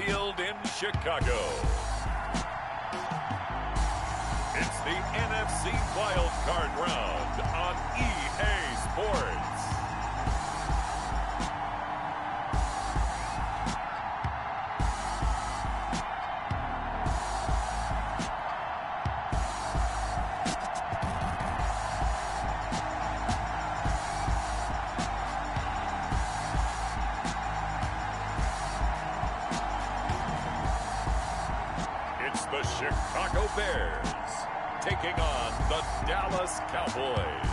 Field in Chicago. It's the NFC Wild Card Round on EA Sports. It's the Chicago Bears taking on the Dallas Cowboys.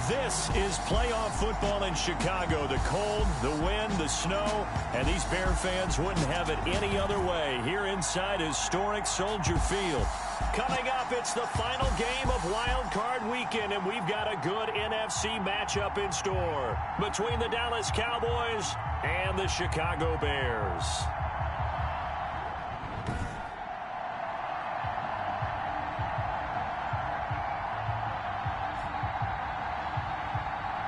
This is playoff football in Chicago. The cold, the wind, the snow, and these Bear fans wouldn't have it any other way here inside historic Soldier Field. Coming up, it's the final game of Wild Card Weekend, and we've got a good NFC matchup in store between the Dallas Cowboys and the Chicago Bears.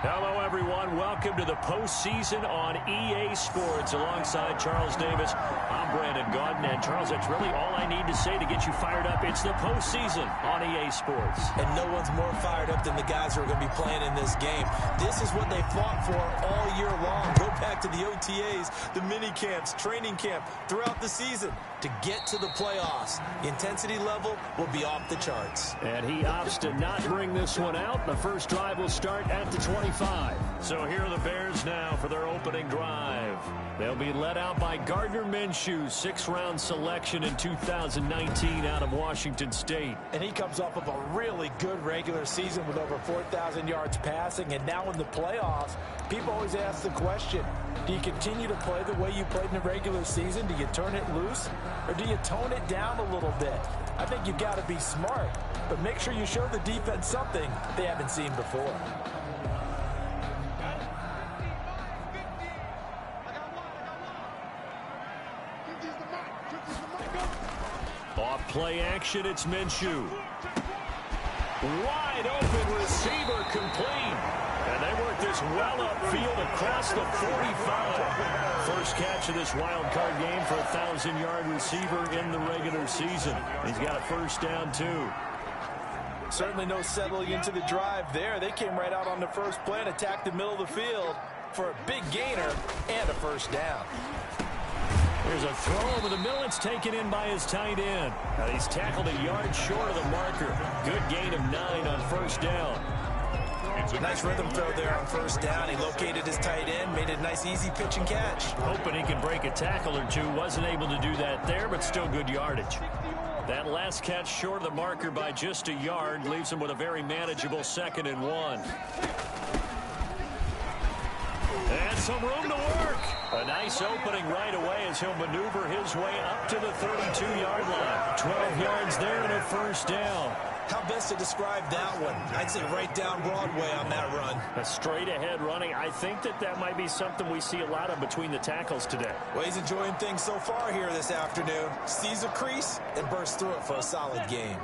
Hello, everyone. Welcome to the postseason on EA Sports. Alongside Charles Davis, I'm Brandon Gaudin. And, Charles, that's really all I need to say to get you fired up. It's the postseason on EA Sports. And no one's more fired up than the guys who are going to be playing in this game. This is what they fought for all year long. Go back to the OTAs, the mini camps, training camp, throughout the season to get to the playoffs. The intensity level will be off the charts. And he opts to not bring this one out. The first drive will start at the 25. So here are the Bears now for their opening drive. They'll be led out by Gardner Minshew, sixth-round selection in 2019 out of Washington State. And he comes off of a really good regular season with over 4,000 yards passing. And now in the playoffs, people always ask the question, do you continue to play the way you played in the regular season? Do you turn it loose? Or do you tone it down a little bit? I think you've got to be smart, but make sure you show the defense something they haven't seen before. Off play action, it's Minshew. Wide open receiver complete. And they work this well upfield across the 45. First catch of this wild card game for a 1,000-yard receiver in the regular season. He's got a first down, too. Certainly no settling into the drive there. They came right out on the first play and attacked the middle of the field for a big gainer and a first down. There's a throw over the middle. It's taken in by his tight end. He's tackled a yard short of the marker. Good gain of 9 on first down. Nice rhythm throw there on first down. He located his tight end, made it a nice easy pitch and catch. Hoping he can break a tackle or two. Wasn't able to do that there, but still good yardage. That last catch short of the marker by just a yard leaves him with a very manageable 2nd and 1. And some room to work. A nice opening right away as he'll maneuver his way up to the 32-yard line. 12 yards there and a first down. How best to describe that one? I'd say right down Broadway on that run. A straight-ahead running. I think that might be something we see a lot of between the tackles today. Well, he's enjoying things so far here this afternoon. Sees a crease and bursts through it for a solid gain.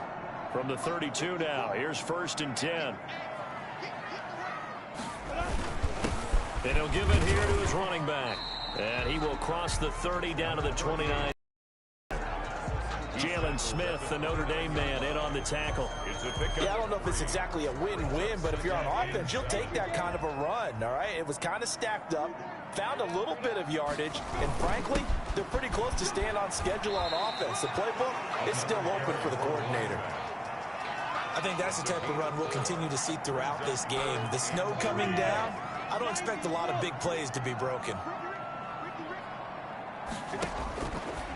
From the 32 now, here's 1st and 10. And he'll give it here to his running back. And he will cross the 30 down to the 29. Jalen Smith, the Notre Dame man, in on the tackle. Yeah, I don't know if it's exactly a win-win, but if you're on offense, you'll take that kind of a run, all right? It was kind of stacked up, found a little bit of yardage, and frankly, they're pretty close to staying on schedule on offense. The playbook is still open for the coordinator. I think that's the type of run we'll continue to see throughout this game. The snow coming down, I don't expect a lot of big plays to be broken.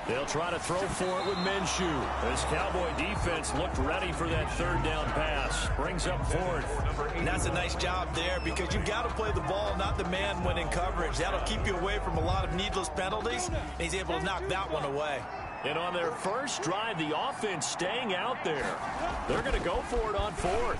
They'll try to throw for it with Minshew. This Cowboy defense looked ready for that 3rd down pass. Brings up 4th. And that's a nice job there because you've got to play the ball, not the man when in coverage. That'll keep you away from a lot of needless penalties. And he's able to knock that one away. And on their first drive, the offense staying out there. They're going to go for it on 4th.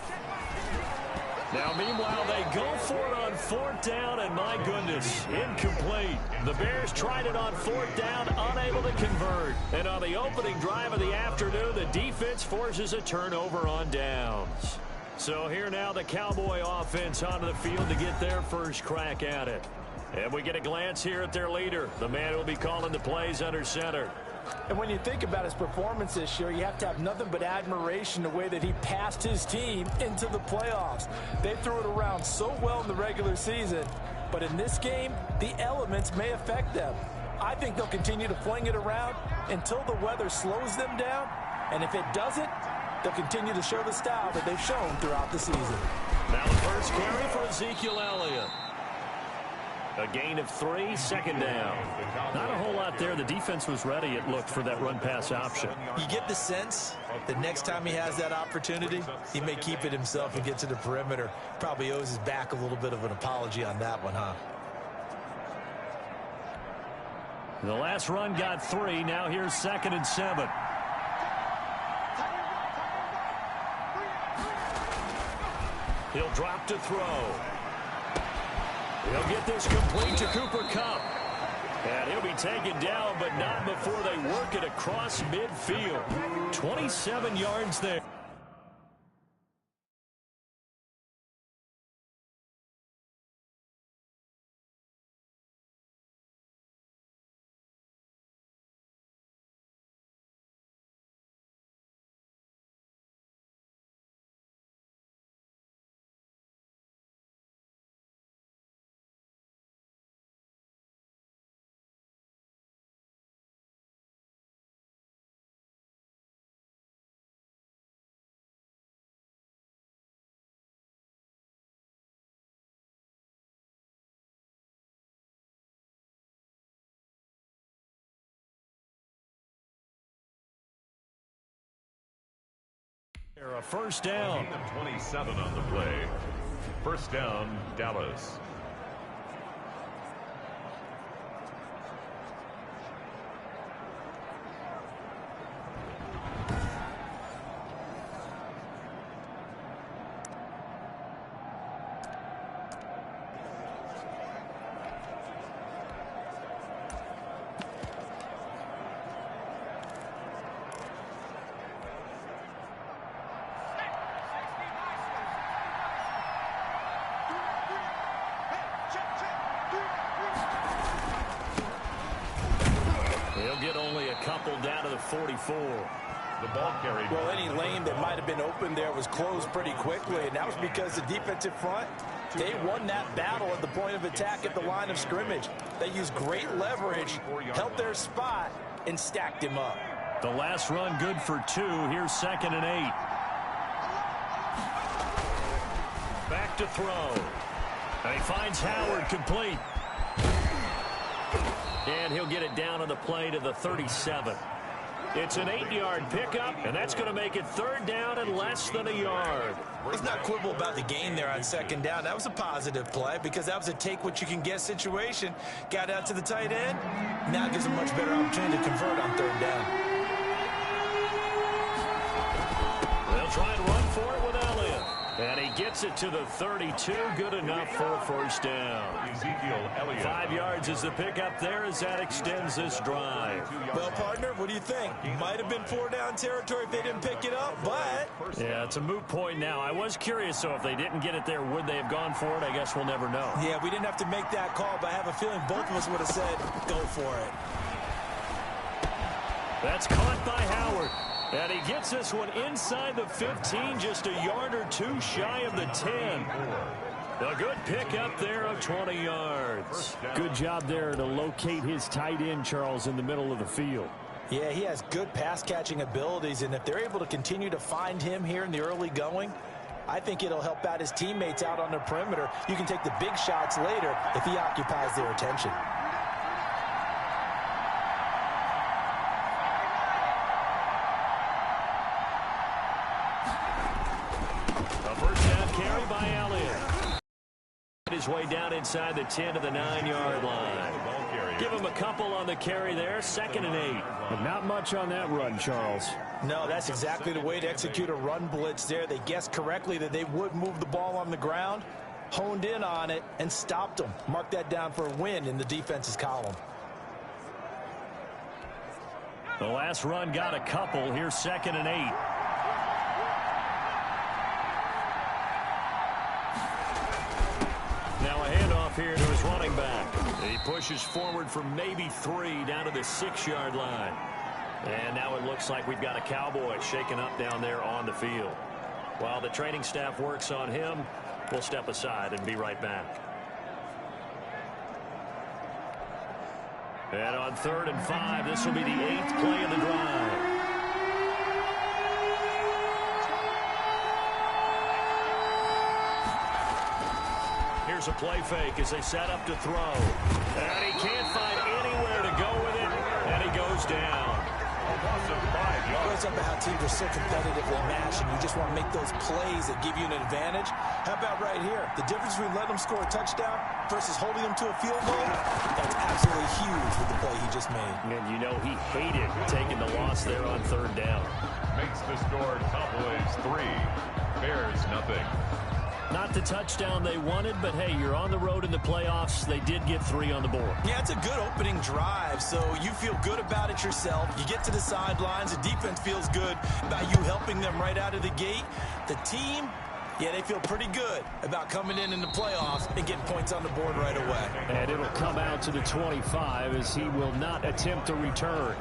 Now, meanwhile, they go for it on 4th down, and my goodness, incomplete. The Bears tried it on 4th down, unable to convert. And on the opening drive of the afternoon, the defense forces a turnover on downs. So here now the Cowboy offense onto the field to get their first crack at it. And we get a glance here at their leader, the man who will be calling the plays under center. And when you think about his performance this year, you have to have nothing but admiration the way that he passed his team into the playoffs. They threw it around so well in the regular season, but in this game, the elements may affect them. I think they'll continue to fling it around until the weather slows them down, and if it doesn't, they'll continue to show the style that they've shown throughout the season. Now the first carry for Ezekiel Elliott. A gain of 3, second down. Not a whole lot there. The defense was ready, it looked, for that run-pass option. You get the sense that next time he has that opportunity, he may keep it himself and get to the perimeter. Probably owes his back a little bit of an apology on that one, huh? The last run got 3. Now here's 2nd and 7. He'll drop to throw. He'll get this complete to Cooper Kupp. And he'll be taken down, but not before they work it across midfield. 27 yards there. A first down. 27 on the play. First down, Dallas. Get only a couple down to the 44. The ball carried. Well, any lane that might have been open there was closed pretty quickly, and that was because the defensive front, they won that battle at the point of attack at the line of scrimmage. They used great leverage, held their spot, and stacked him up. The last run good for 2. Here's 2nd and 8. Back to throw. And he finds Howard complete. And he'll get it down on the play to the 37. It's an 8-yard pickup, and that's going to make it 3rd down and less than a yard. Let's not quibble about the gain there on 2nd down. That was a positive play because that was a take-what-you-can-get situation. Got out to the tight end. Now gives a much better opportunity to convert on 3rd down. They'll try and run for it with Elliott. And he gets it to the 32. Good enough for a first down. Ezekiel Elliott. 5 yards is the pickup there as that extends this drive. Well, partner, what do you think? Might have been 4-down territory if they didn't pick it up, but... Yeah, it's a moot point now. I was curious, so if they didn't get it there, would they have gone for it? I guess we'll never know. Yeah, we didn't have to make that call, but I have a feeling both of us would have said, go for it. That's caught by Howard. And he gets this one inside the 15, just a yard or 2 shy of the 10. A good pickup there of 20 yards. Good job there to locate his tight end, Charles, in the middle of the field. Yeah, he has good pass-catching abilities, and if they're able to continue to find him here in the early going, I think it'll help out his teammates out on the perimeter. You can take the big shots later if he occupies their attention. His way down inside the 10 to the 9-yard line. Give him a couple on the carry there. 2nd and 8. But not much on that run, Charles. No, that's exactly the way to execute a run blitz there. They guessed correctly that they would move the ball on the ground, honed in on it, and stopped them. Mark that down for a win in the defense's column. The last run got a couple. Here's 2nd and 8. Now a handoff here to Bears running back. He pushes forward for maybe 3 down to the 6-yard line. And now it looks like we've got a Cowboy shaken up down there on the field. While the training staff works on him, we'll step aside and be right back. And on 3rd and 5, this will be the 8th play of the drive. Here's a play fake as they set up to throw. And he can't find anywhere to go with it, and he goes down. It goes up how teams are so competitively matched, and you just want to make those plays that give you an advantage. How about right here? The difference between letting them score a touchdown versus holding them to a field goal, that's absolutely huge with the play he just made. And you know he hated taking the loss there on 3rd down. Makes the score Cowboys 3, Bears nothing. Not the touchdown they wanted, but hey, you're on the road in the playoffs. They did get 3 on the board. Yeah, it's a good opening drive, so you feel good about it yourself. You get to the sidelines. The defense feels good about you helping them right out of the gate. The team, yeah, they feel pretty good about coming in the playoffs and getting points on the board right away. And it'll come out to the 25 as he will not attempt a return.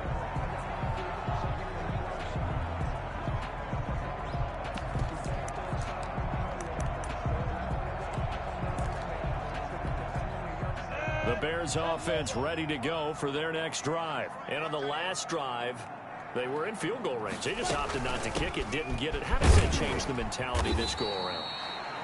The Bears offense ready to go for their next drive. And on the last drive, they were in field goal range. They just opted not to kick it, didn't get it. How does that change the mentality this go around?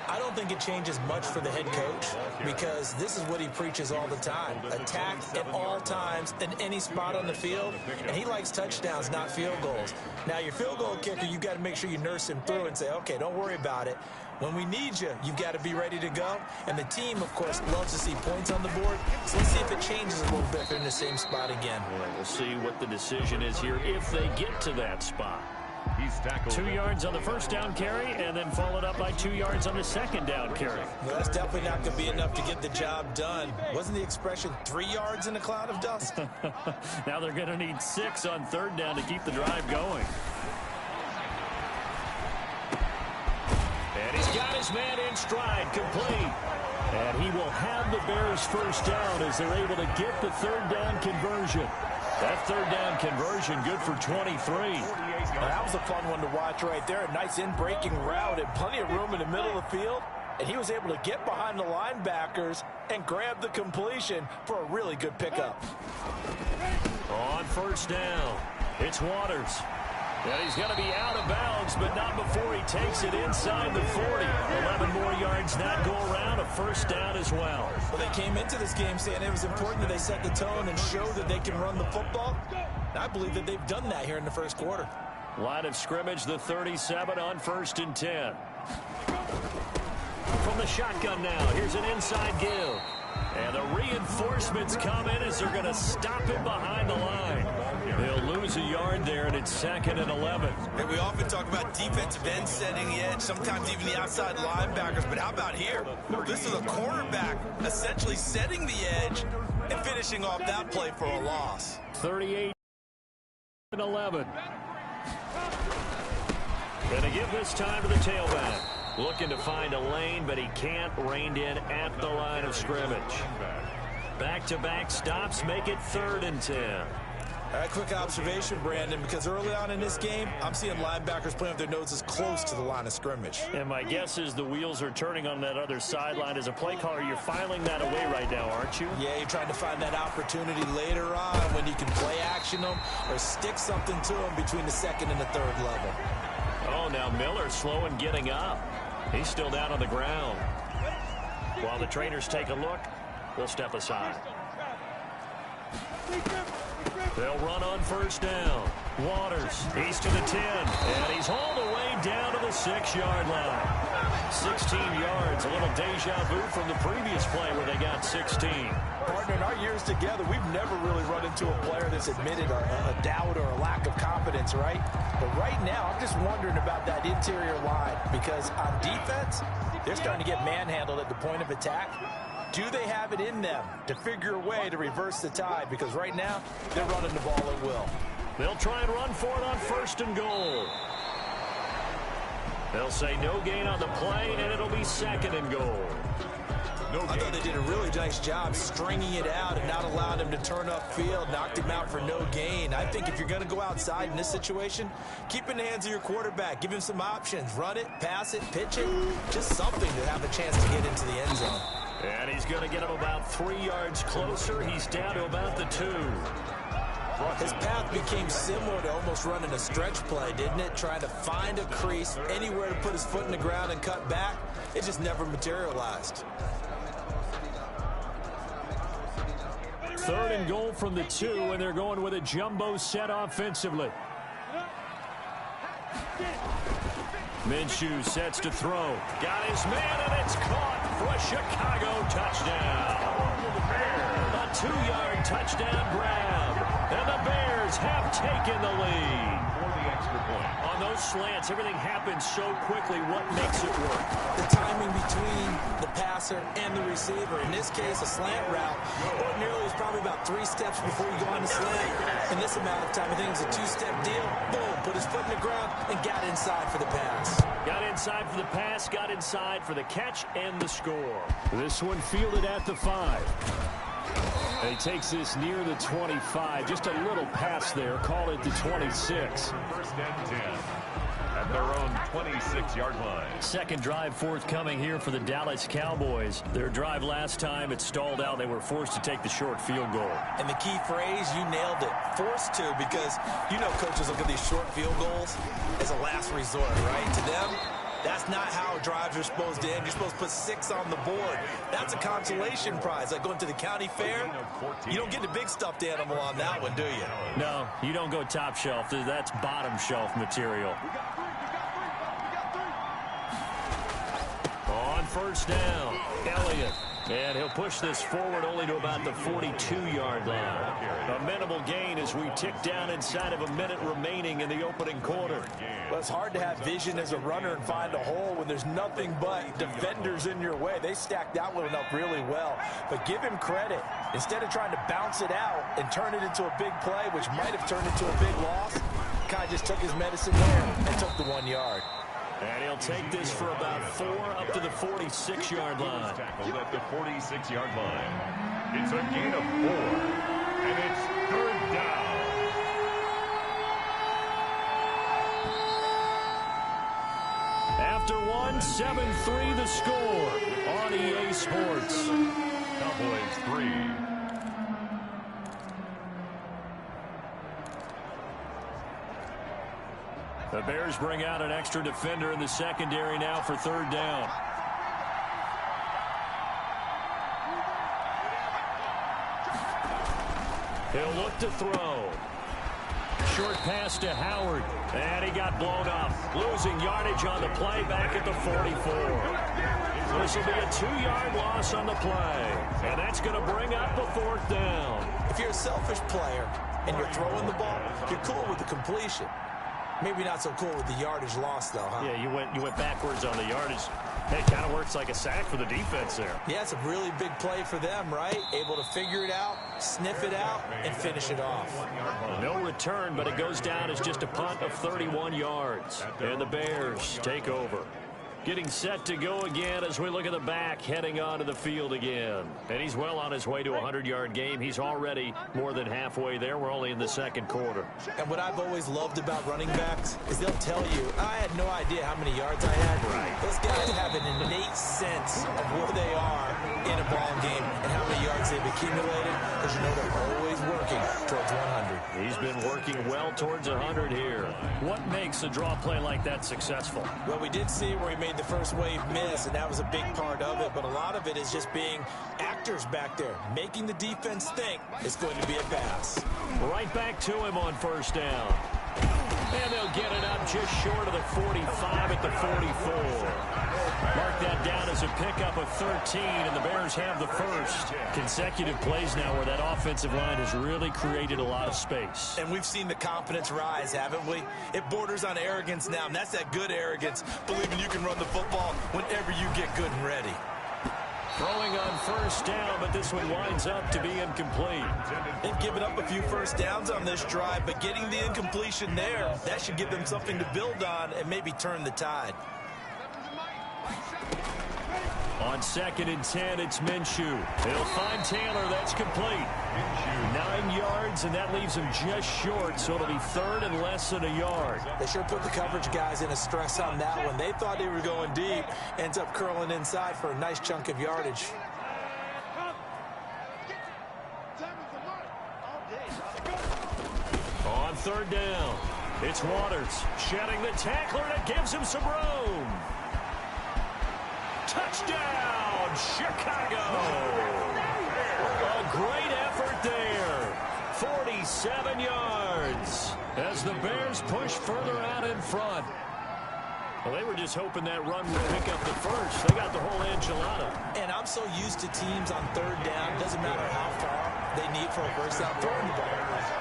I don't think it changes much for the head coach because this is what he preaches all the time. Attack at all times in any spot on the field, and he likes touchdowns, not field goals. Now, your field goal kicker, you've got to make sure you nurse him through and say, okay, don't worry about it. When we need you, you've got to be ready to go. And the team, of course, loves to see points on the board. So let's see if it changes a little bit if they're in the same spot again. Well, we'll see what the decision is here if they get to that spot. He's tackled 2 yards on the 1st down carry and then followed up by 2 yards on the 2nd down carry. Well, that's definitely not going to be enough to get the job done. Wasn't the expression 3 yards in a cloud of dust? Now they're going to need 6 on 3rd down to keep the drive going. And he's got his man in stride, complete. And he will have the Bears 1st down as they're able to get the 3rd down conversion. That 3rd down conversion good for 23. Well, that was a fun one to watch right there. A nice in-breaking route and plenty of room in the middle of the field. And he was able to get behind the linebackers and grab the completion for a really good pickup. On 1st down, it's Waters. And he's going to be out of bounds, but not before he takes it inside the 40. 11 more yards that go around, a 1st down as well. Well, they came into this game saying it was important that they set the tone and show that they can run the football. And I believe that they've done that here in the 1st quarter. Line of scrimmage, the 37 on 1st and 10. From the shotgun now, here's an inside give. And the reinforcements come in as they're going to stop him behind the line. They'll lose a yard there, and it's 2nd and 11. And we often talk about defensive ends setting the edge, sometimes even the outside linebackers. But how about here? This is a cornerback essentially setting the edge and finishing off that play for a loss. 38 and 11. Going to give this time to the tailback. Looking to find a lane, but he can't. Reined in at the line of scrimmage. Back-to-back stops make it 3rd and 10. All right, quick observation, Brandon, because early on in this game, I'm seeing linebackers playing with their noses close to the line of scrimmage. And my guess is the wheels are turning on that other sideline. As a play caller, you're filing that away right now, aren't you? Yeah, you're trying to find that opportunity later on when you can play action them or stick something to them between the 2nd and the 3rd level. Oh, now Miller slow in getting up. He's still down on the ground. While the trainers take a look, we'll step aside. They'll run on 1st down. Waters, he's to the 10, and he's hauled away down to the 6-yard line. 16 yards, a little deja vu from the previous play where they got 16. Partner, in our years together, we've never really run into a player that's admitted a doubt or a lack of confidence, right? But right now, I'm just wondering about that interior line because on defense, they're starting to get manhandled at the point of attack. Do they have it in them to figure a way to reverse the tide? Because right now, they're running the ball at will. They'll try and run for it on 1st and goal. They'll say no gain on the play, and it'll be 2nd and goal. I thought they did a really nice job stringing it out and not allowing him to turn upfield, knocked him out for no gain. I think if you're going to go outside in this situation, keep it in the hands of your quarterback. Give him some options. Run it, pass it, pitch it. Just something to have a chance to get into the end zone. And he's going to get him about 3 yards closer. He's down to about the 2. His path became similar to almost running a stretch play, didn't it? Trying to find a crease, anywhere to put his foot in the ground and cut back. It just never materialized. 3rd and goal from the 2, and they're going with a jumbo set offensively. Minshew sets to throw. Got his man, and it's caught for a Chicago touchdown. A 2-yard touchdown grab, and the Bears have taken the lead. For the extra point. On those slants, everything happens so quickly. What makes it work? The timing between the passer and the receiver. In this case, a slant route. Ordinarily, it's probably about 3 steps before you go on the slant. In this amount of time, I think it's a 2-step deal. Boom, put his foot in the ground and got inside for the pass. Got inside for the pass, got inside for the catch, and the score. This one fielded at the 5. And he takes this near the 25. Just a little pass there. Call it the 26. 1st and 10 at their own 26-yard line. Second drive forthcoming here for the Dallas Cowboys. Their drive last time, it stalled out. They were forced to take the short field goal. And the key phrase, you nailed it. Forced to, because you know coaches look at these short field goals as a last resort, right? To them, that's not how drives are supposed to end. You're supposed to put 6 on the board. That's a consolation prize. Like going to the county fair, you don't get the big stuffed animal on that one, do you? No, you don't go top shelf. That's bottom shelf material. On 1st down, Elliott. And he'll push this forward only to about the 42-yard line. A minimal gain as we tick down inside of a minute remaining in the opening quarter. Well, it's hard to have vision as a runner and find a hole when there's nothing but defenders in your way. They stacked that one up really well. But give him credit. Instead of trying to bounce it out and turn it into a big play, which might have turned into a big loss, Kai just took his medicine there and took the 1 yard. And he'll take this for about 4 up to the 46-yard line. Tackled at the 46-yard line. It's a gain of 4, and it's 3rd down. After 1, 7-3 the score on EA Sports. Cowboys 3. The Bears bring out an extra defender in the secondary now for 3rd down. He'll look to throw. Short pass to Howard. And he got blown up. Losing yardage on the play back at the 44. This will be a 2-yard loss on the play. And that's going to bring up the 4th down. If you're a selfish player and you're throwing the ball, you're cool with the completion. Maybe not so cool with the yardage loss, though, huh? Yeah, you went backwards on the yardage. It kind of works like a sack for the defense there. Yeah, it's a really big play for them, right? Able to figure it out, sniff it out, and finish it off. No return, but it goes down as just a punt of 31 yards. And the Bears take over. Getting set to go again as we look at the back, heading onto the field again. And he's well on his way to a 100-yard game. He's already more than halfway there. We're only in the 2nd quarter. And what I've always loved about running backs is they'll tell you, I had no idea how many yards I had. Right. Those guys have an innate sense of where they are in a ball game and how many yards they've accumulated, because you know they're always working towards 100. He's been working well towards 100 here. What makes a draw play like that successful? Well, we did see where he made the first wave miss, and that was a big part of it, but a lot of it is just being actors back there, making the defense think it's going to be a pass. Right back to him on 1st down. And they'll get it up just short of the 45 at the 44. Mark that down as a pickup of 13, and the Bears have the first. Consecutive plays now where that offensive line has really created a lot of space. And we've seen the confidence rise, haven't we? It borders on arrogance now, and that's that good arrogance, believing you can run the football whenever you get good and ready. Throwing on 1st down, but this one winds up to be incomplete. They've given up a few first downs on this drive, but getting the incompletion there, that should give them something to build on and maybe turn the tide. On 2nd and 10, it's Minshew. He'll find Taylor. That's complete. 9 yards, and that leaves him just short, so it'll be 3rd and less than a yard. They sure put the coverage guys in a stress on that one. They thought they were going deep. Ends up curling inside for a nice chunk of yardage. On 3rd down, it's Waters shedding the tackler, and it gives him some room. Touchdown, Chicago! A great effort there. 47 yards as the Bears push further out in front. Well, they were just hoping that run would pick up the first. They got the whole enchilada. And I'm so used to teams on 3rd down, doesn't matter how far they need for a first down, throwing the ball.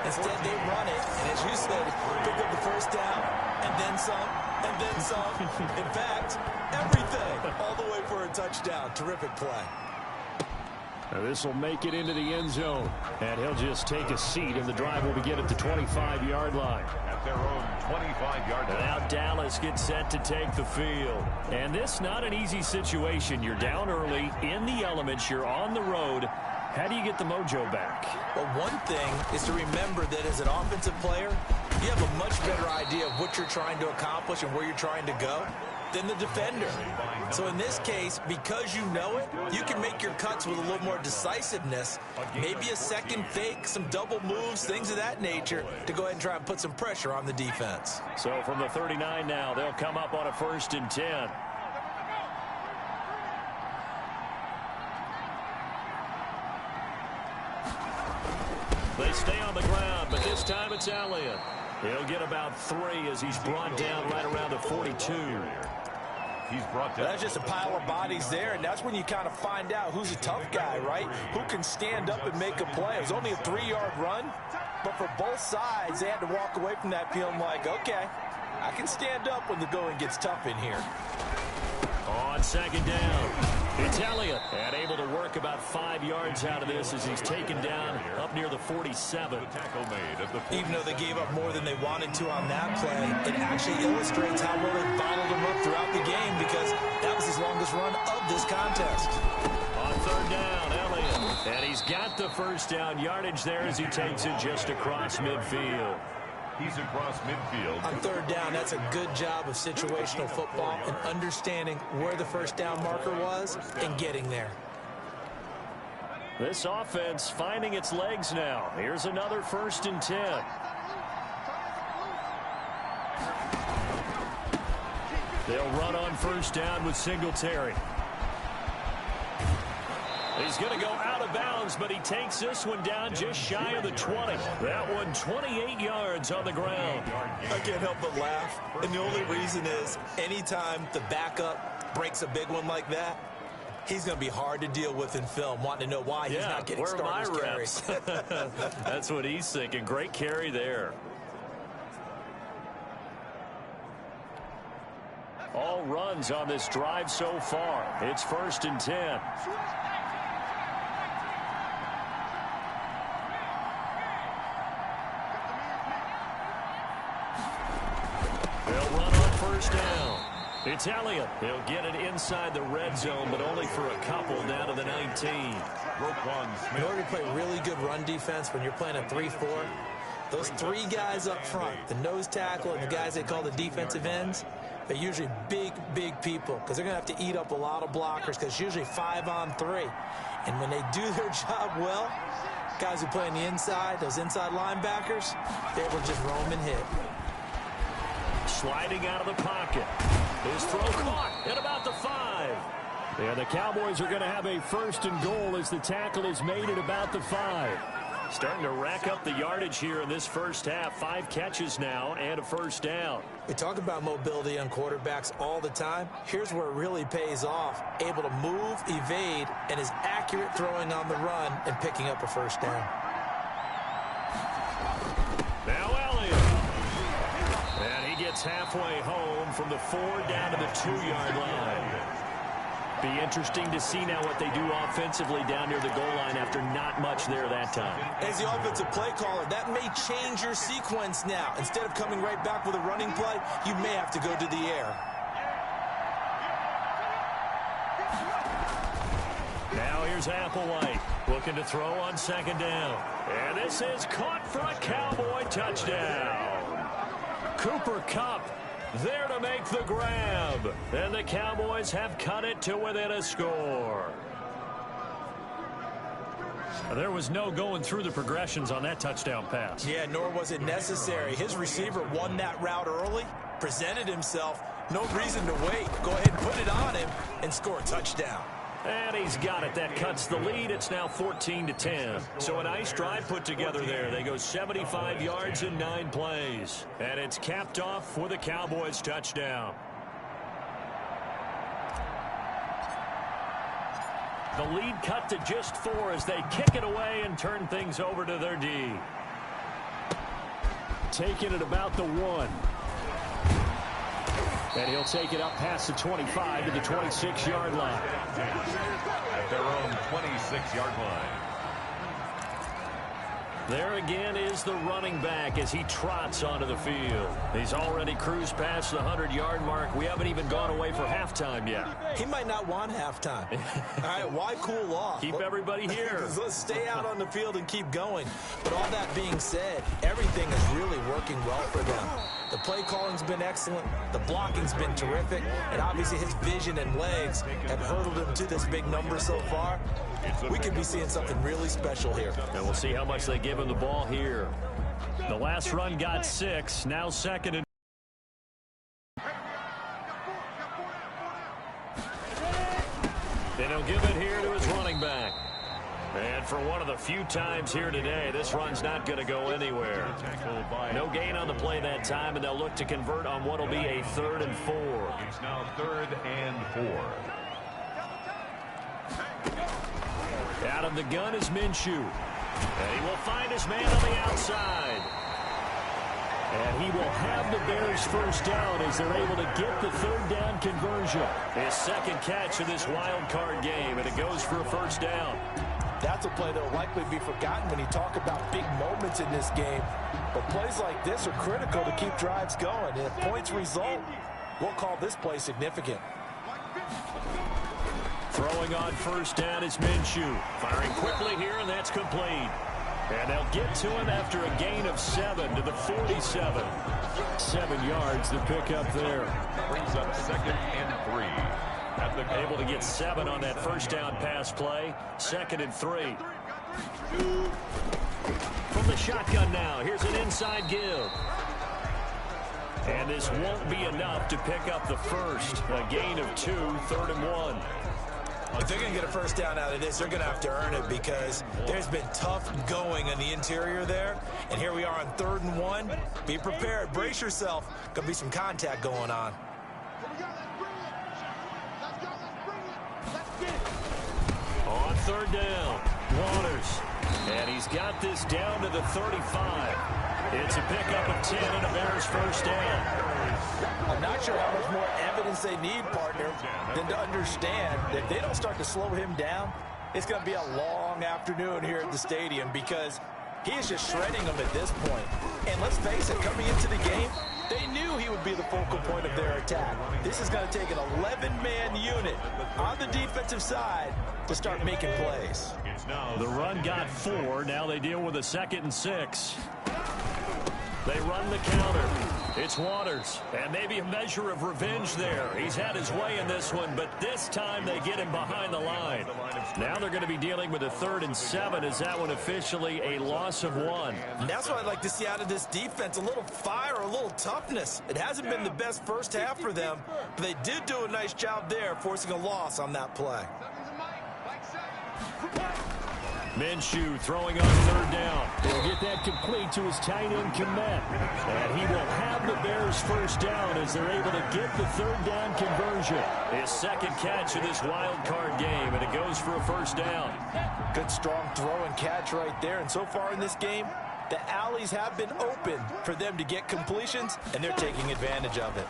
Instead, they run it, and as you said, pick up the first down, and then some, and then some. In fact, everything, all the way for a touchdown. Terrific play. This will make it into the end zone, and he'll just take a seat, and the drive will begin at the 25-yard line. At their own 25-yard line. Now Dallas gets set to take the field. And this not an easy situation. You're down early, in the elements, you're on the road. How do you get the mojo back? Well, one thing is to remember that as an offensive player, you have a much better idea of what you're trying to accomplish and where you're trying to go than the defender. So in this case, because you know it, you can make your cuts with a little more decisiveness, maybe a second fake, some double moves, things of that nature, to go ahead and try and put some pressure on the defense. So from the 39 now, they'll come up on a 1st and 10. They stay on the ground, but this time it's Elliott. He'll get about 3 as he's brought down right around the 42. He's brought down. That's just a pile of bodies there, and that's when you kind of find out who's a tough guy, right? Who can stand up and make a play. It was only a 3-yard run, but for both sides, they had to walk away from that feeling like, okay, I can stand up when the going gets tough in here. On 2nd down, it's Elliott, and able to work about 5 yards out of this as he's taken down up near the 47. The tackle made at the Even though they gave up more than they wanted to on that play, it actually illustrates how well they bottled them up throughout the game, because that was his longest run of this contest. On 3rd down, Elliott, and he's got the first down yardage there as he takes it just across midfield. He's across midfield. On 3rd down, that's a good job of situational football and understanding where the first down marker was and getting there. This offense finding its legs now. Here's another 1st and 10. They'll run on 1st down with Singletary. He's going to go out of bounds, but he takes this one down just shy of the 20. That one 28 yards on the ground. I can't help but laugh, and the only reason is anytime the backup breaks a big one like that, he's going to be hard to deal with in film, wanting to know why he's not getting starters carries. That's what he's thinking. Great carry there. All runs on this drive so far. It's 1st and 10. They'll run on 1st down. It's Elliott. He'll get it inside the red zone, but only for a couple down to the 19. In order to play really good run defense when you're playing a 3-4, those 3 guys up front, the nose tackle and the guys they call the defensive ends, they're usually big people because they're going to have to eat up a lot of blockers because it's usually 5-on-3. And when they do their job well, guys who play on the inside, those inside linebackers, they will just roam and hit. Sliding out of the pocket. His throw caught at about the 5. Yeah, the Cowboys are going to have a 1st and goal as the tackle is made at about the 5. Starting to rack up the yardage here in this first half. 5 catches now and a 1st down. We talk about mobility on quarterbacks all the time. Here's where it really pays off. Able to move, evade, and is accurate throwing on the run and picking up a 1st down. Now Elliott. And he gets halfway home from the 4 down to the 2-yard line. Be interesting to see now what they do offensively down near the goal line after not much there that time. As the offensive play caller, that may change your sequence now. Instead of coming right back with a running play, you may have to go to the air. Now here's Applewhite looking to throw on second down. And this is caught for a Cowboy touchdown. Cooper Kupp there to make the grab. And the Cowboys have cut it to within a score. There was no going through the progressions on that touchdown pass. Yeah, nor was it necessary. His receiver won that route early, presented himself. No reason to wait. Go ahead and put it on him and score a touchdown. And he's got it. That cuts the lead. It's now 14-10. So a nice drive put together there. They go 75 yards in 9 plays. And it's capped off with a Cowboys touchdown. The lead cut to just 4 as they kick it away and turn things over to their D. Taking it about the 1. And he'll take it up past the 25 to the 26-yard line. At their own 26-yard line. There again is the running back as he trots onto the field. He's already cruised past the 100-yard mark. We haven't even gone away for halftime yet. He might not want halftime. All right, why cool off? Keep everybody here. Let's stay out on the field and keep going. But all that being said, everything is really working well for them. The play calling's been excellent. The blocking's been terrific. And obviously his vision and legs have hurdled him to this big number so far. We could be seeing something really special here. And we'll see how much they give him the ball here. The last run got 6. Now second and... And he'll give it here to his running back. And for one of the few times here today, this run's not going to go anywhere. No gain on the play that time, and they'll look to convert on what will be a 3rd and 4. It's now 3rd and 4. Out of the gun is Minshew. And he will find his man on the outside. And he will have the Bears first down as they're able to get the 3rd down conversion. His second catch of this wild card game, and it goes for a first down. That's a play that will likely be forgotten when you talk about big moments in this game. But plays like this are critical to keep drives going. And if points result, we'll call this play significant. Throwing on first down is Minshew. Firing quickly here, and that's complete. And they'll get to him after a gain of 7 to the 47. 7 yards to pick up there. Brings up 2nd and 3. Able to get 7 on that first down pass play. 2nd and 3. From the shotgun now, here's an inside give. And this won't be enough to pick up the first. A gain of 2, 3rd and 1. If they're going to get a first down out of this, they're going to have to earn it because there's been tough going on the interior there. And here we are on 3rd and 1. Be prepared. Brace yourself. Going to be some contact going on. On 3rd down, Waters. And he's got this down to the 35. It's a pickup of 10 and a Bears first down. I'm not sure how much more evidence they need, partner, than to understand that if they don't start to slow him down, it's going to be a long afternoon here at the stadium because he is just shredding them at this point. And let's face it, coming into the game, they knew he would be the focal point of their attack. This is going to take an 11-man unit on the defensive side to start making plays. The run got 4. Now they deal with a 2nd and 6. They run the counter. It's Waters, and maybe a measure of revenge there. He's had his way in this one, but this time they get him behind the line. Now they're going to be dealing with a 3rd and 7. Is that one officially a loss of 1? And that's what I'd like to see out of this defense, a little fire, a little toughness. It hasn't been the best first half for them, but they did do a nice job there, forcing a loss on that play. Minshew throwing on 3rd down. He'll get that complete to his tight end, Kmet. And he will have the Bears first down as they're able to get the 3rd down conversion. His second catch of this wild card game, and it goes for a first down. Good strong throw and catch right there. And so far in this game, the alleys have been open for them to get completions, and they're taking advantage of it.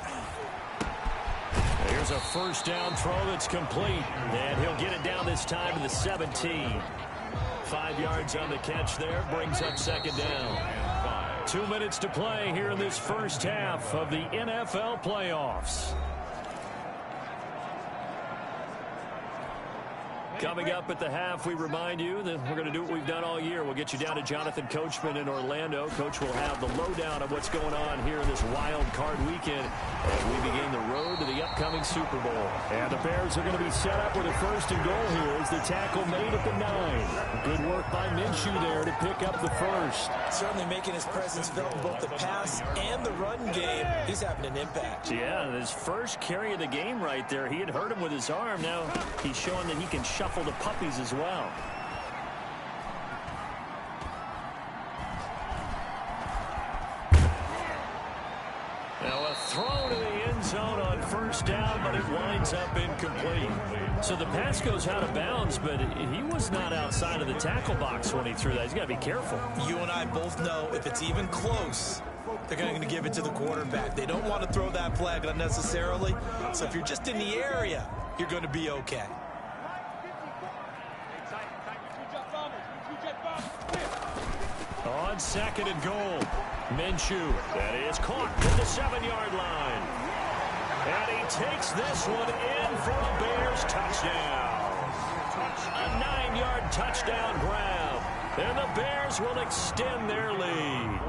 Here's a first down throw that's complete. And he'll get it down this time to the 17. 5 yards on the catch there, brings up 2nd down. 2 minutes to play here in this first half of the NFL playoffs. Coming up at the half, we remind you that we're going to do what we've done all year. We'll get you down to Jonathan Coachman in Orlando. Coach will have the lowdown of what's going on here in this wild card weekend as we begin the road to the upcoming Super Bowl. And the Bears are going to be set up with a 1st and goal here as the tackle made at the 9. Good work by Minshew there to pick up the first. Certainly making his presence felt in both the pass and the run game. He's having an impact. Yeah, his first carry of the game right there. He had hurt him with his arm. Now he's showing that he can shuffle the puppies as well. Now a throw to the end zone on 1st down, but it winds up incomplete. So the pass goes out of bounds, but he was not outside of the tackle box when he threw that. He's got to be careful. You and I both know if it's even close, they're going to give it to the quarterback. They don't want to throw that flag unnecessarily. So if you're just in the area, you're going to be okay. On 2nd and goal, Minshew. That is caught at the 7-yard line. And he takes this one in for a Bears touchdown. A 9-yard touchdown grab. And the Bears will extend their lead.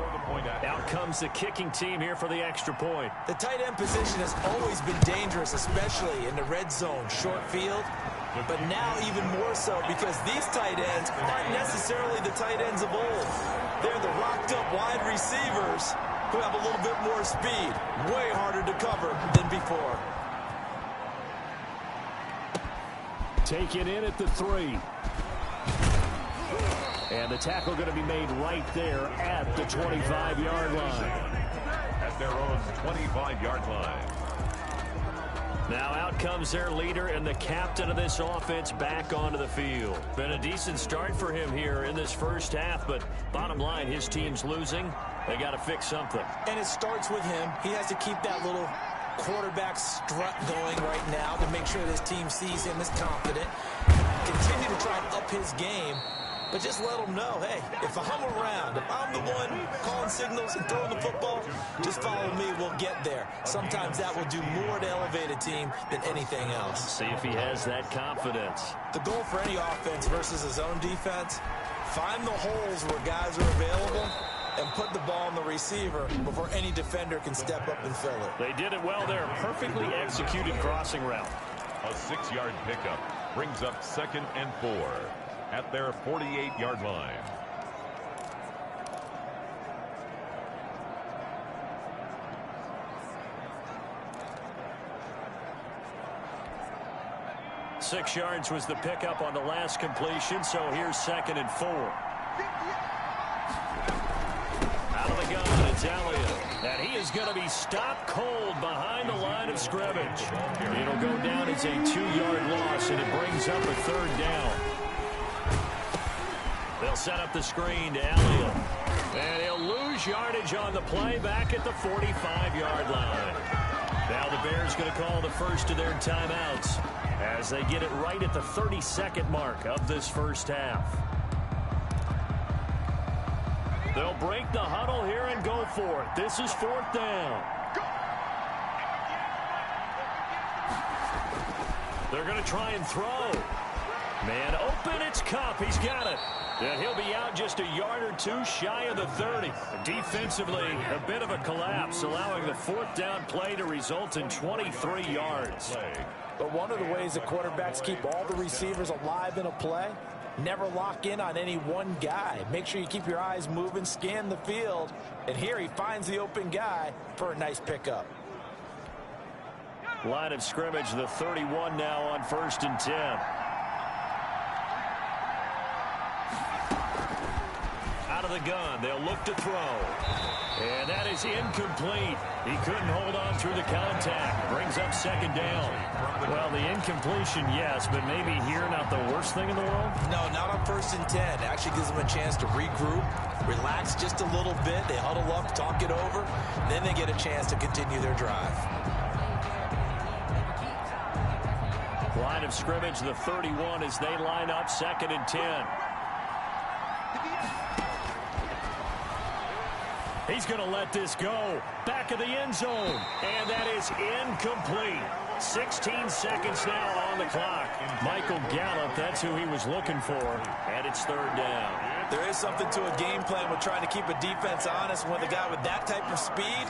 Out comes the kicking team here for the extra point. The tight end position has always been dangerous, especially in the red zone, short field. But now even more so because these tight ends aren't necessarily the tight ends of old. They're the locked-up wide receivers who have a little bit more speed. Way harder to cover than before. Taken in at the 3. And the tackle going to be made right there at the 25-yard line. At their own 25-yard line. Now out comes their leader and the captain of this offense back onto the field. Been a decent start for him here in this first half, but bottom line, his team's losing. They got to fix something. And it starts with him. He has to keep that little quarterback strut going right now to make sure this team sees him as confident. Continue to try and up his game. But just let them know, hey, if I'm around, if I'm the one calling signals and throwing the football, just follow me, we'll get there. Sometimes that will do more to elevate a team than anything else. See if he has that confidence. The goal for any offense versus his own defense, find the holes where guys are available and put the ball on the receiver before any defender can step up and fill it. They did it well there. Perfectly executed crossing route. A 6-yard pickup brings up 2nd and 4. At their 48-yard line. Six yards was the pickup on the last completion, so here's 2nd and 4. Out of the gun, it's Elliott. And he is going to be stopped cold behind the line of scrimmage. It'll go down as a 2-yard loss, and it brings up a 3rd down. They'll set up the screen to Elliott. And he'll lose yardage on the play back at the 45-yard line. Now the Bears going to call the first of their timeouts as they get it right at the 32nd mark of this first half. They'll break the huddle here and go for it. This is 4th down. They're going to try and throw. Man open, it's Kupp. He's got it. And he'll be out just a yard or two shy of the 30. Defensively, a bit of a collapse, allowing the 4th down play to result in 23 yards. But one of the ways that quarterbacks keep all the receivers alive in a play, never lock in on any one guy. Make sure you keep your eyes moving, scan the field. And here he finds the open guy for a nice pickup. Line of scrimmage, the 31 now on 1st and 10. Out of the gun, they'll look to throw. And that is incomplete. He couldn't hold on through the contact. Brings up 2nd down. Well, the incompletion, yes, but maybe here not the worst thing in the world? No, not on 1st and 10. Actually gives them a chance to regroup, relax just a little bit. They huddle up, talk it over, then they get a chance to continue their drive. Line of scrimmage, the 31 as they line up 2nd and 10. He's going to let this go. Back of the end zone. And that is incomplete. 16 seconds now on the clock. Michael Gallup, that's who he was looking for, and it's third down. There is something to a game plan with trying to keep a defense honest. With a guy with that type of speed,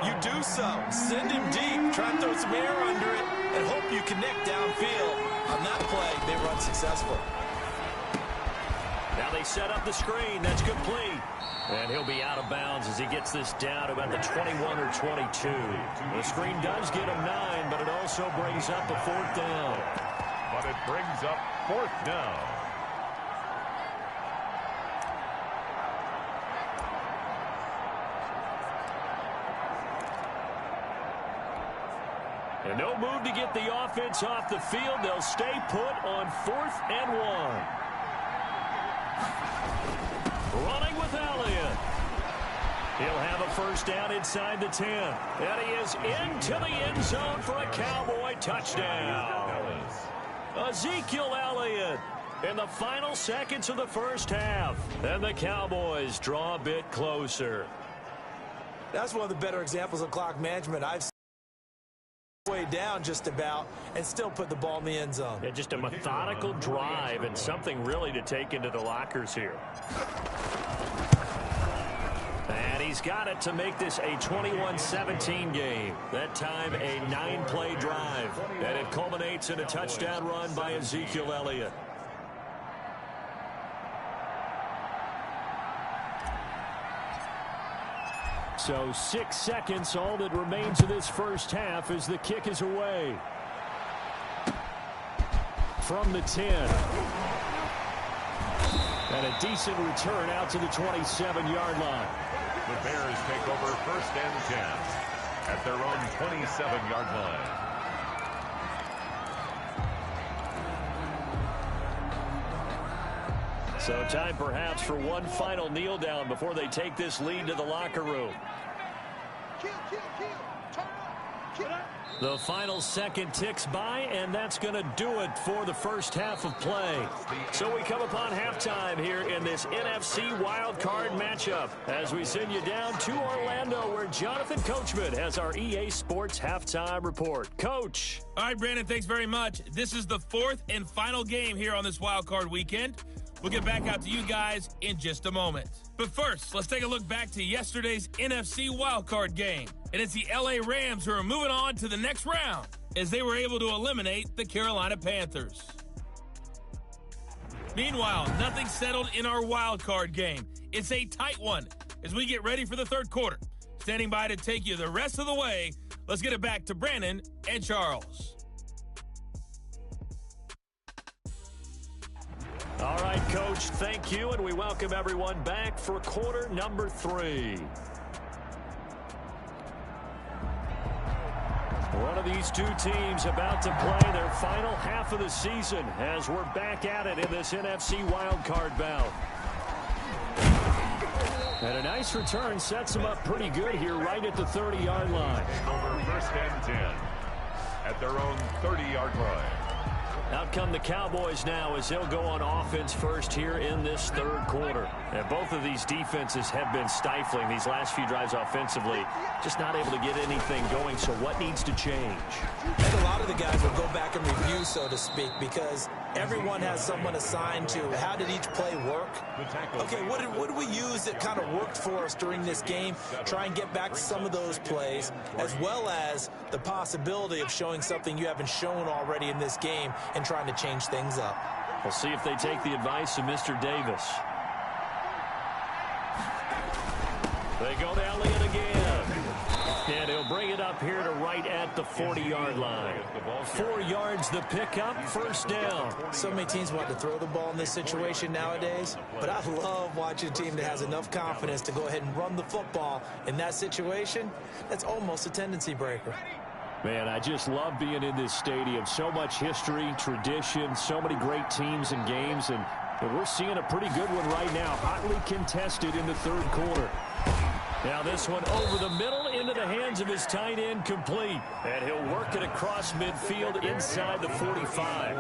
you do so. Send him deep, try and throw some air under it, and hope you connect downfield. On that play, they run successful. Now they set up the screen. That's complete. And he'll be out of bounds as he gets this down to about the 21 or 22. The screen does get him 9, but it also brings up a fourth down. But it brings up fourth down. And no move to get the offense off the field. They'll stay put on 4th and 1. Running with Elliott. He'll have a first down inside the 10. And he is into the end zone for a Cowboy touchdown. Ezekiel Elliott in the final seconds of the first half. And the Cowboys draw a bit closer. That's one of the better examples of clock management I've seen. Way down just about and still put the ball in the end zone. Yeah, just a methodical drive and something really to take into the lockers here. And he's got it to make this a 21-17 game. That time a 9-play drive. And it culminates in a touchdown run by Ezekiel Elliott. So 6 seconds, all that remains of this first half as the kick is away. From the 10. And a decent return out to the 27-yard line. The Bears take over 1st and 10 at their own 27-yard line. So time perhaps for one final kneel down before they take this lead to the locker room. The final second ticks by, and that's going to do it for the first half of play. So we come upon halftime here in this NFC wildcard matchup as we send you down to Orlando where Jonathan Coachman has our EA Sports halftime report. Coach. All right, Brandon, thanks very much. This is the 4th and final game here on this wildcard weekend. We'll get back out to you guys in just a moment. But first, let's take a look back to yesterday's NFC wildcard game. And it's the LA Rams who are moving on to the next round as they were able to eliminate the Carolina Panthers. Meanwhile, nothing settled in our wildcard game. It's a tight one as we get ready for the third quarter. Standing by to take you the rest of the way, let's get it back to Brandon and Charles. All right, Coach, thank you, and we welcome everyone back for quarter number 3. One of these two teams about to play their final half of the season as we're back at it in this NFC wildcard bout. And a nice return sets them up pretty good here right at the 30-yard line. Over 1st and 10 at their own 30-yard line. Out come the Cowboys now as they'll go on offense first here in this third quarter. And both of these defenses have been stifling these last few drives offensively. Just not able to get anything going, so what needs to change? And a lot of the guys will go back and review, so to speak, because everyone has someone assigned to how did each play work. Okay, what did we use that kind of worked for us during this game? Try and get back to some of those plays, as well as the possibility of showing something you haven't shown already in this game and trying to change things up. We'll see if they take the advice of Mr. Davis. They go to Elliott again. And he'll bring it up here to right at the 40-yard line. 4 yards the pickup, first down. So many teams want to throw the ball in this situation nowadays, but I love watching a team that has enough confidence to go ahead and run the football in that situation. That's almost a tendency breaker. Man, I just love being in this stadium. So much history, tradition, so many great teams and games, and we're seeing a pretty good one right now, hotly contested in the third quarter. Now this one over the middle, into the hands of his tight end, complete. And he'll work it across midfield inside the 45.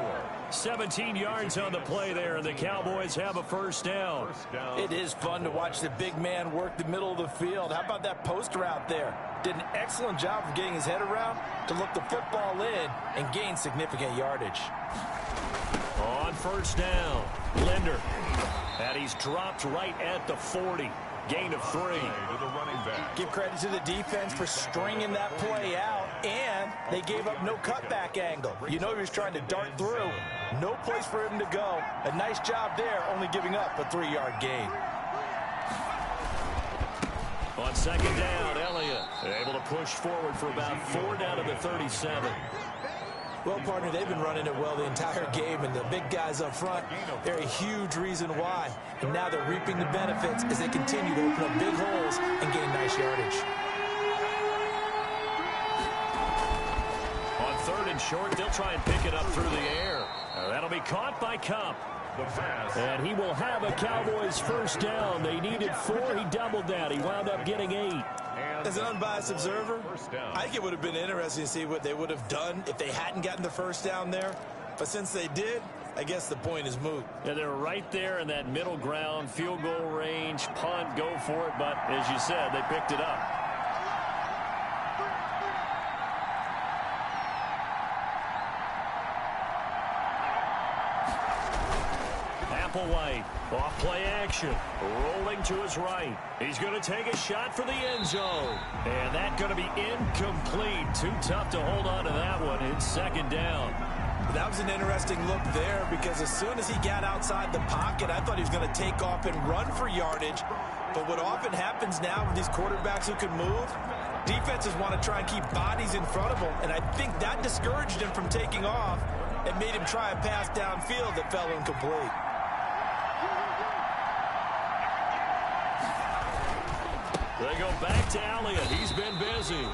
17 yards on the play there, and the Cowboys have a first down. It is fun to watch the big man work the middle of the field. How about that post route there? Did an excellent job of getting his head around to look the football in and gain significant yardage. On first down, Linder. And he's dropped right at the 40. Gain of 3. Give credit to the defense for stringing that play out, and they gave up no cutback angle. You know he was trying to dart through. No place for him to go. A nice job there, only giving up a 3-yard gain. On second down, Elliott able to push forward for about 4 down to the 37. Well, partner, they've been running it well the entire game, and the big guys up front, they're a huge reason why. And now they're reaping the benefits as they continue to open up big holes and gain nice yardage. On third and short, they'll try and pick it up through the air. That'll be caught by Kupp. And he will have a Cowboys first down. They needed 4. He doubled that. He wound up getting 8. As an unbiased observer, I think it would have been interesting to see what they would have done if they hadn't gotten the first down there. But since they did, I guess the point is moot. Yeah, they're right there in that middle ground, field goal range, punt, go for it. But as you said, they picked it up. Applewhite, off play action, rolling to his right. He's going to take a shot for the end zone. And that's going to be incomplete. Too tough to hold on to that one. It's second down. That was an interesting look there because as soon as he got outside the pocket, I thought he was going to take off and run for yardage. But what often happens now with these quarterbacks who can move, defenses want to try and keep bodies in front of them. And I think that discouraged him from taking off and made him try a pass downfield that fell incomplete. They go back to Elliott. He's been busy.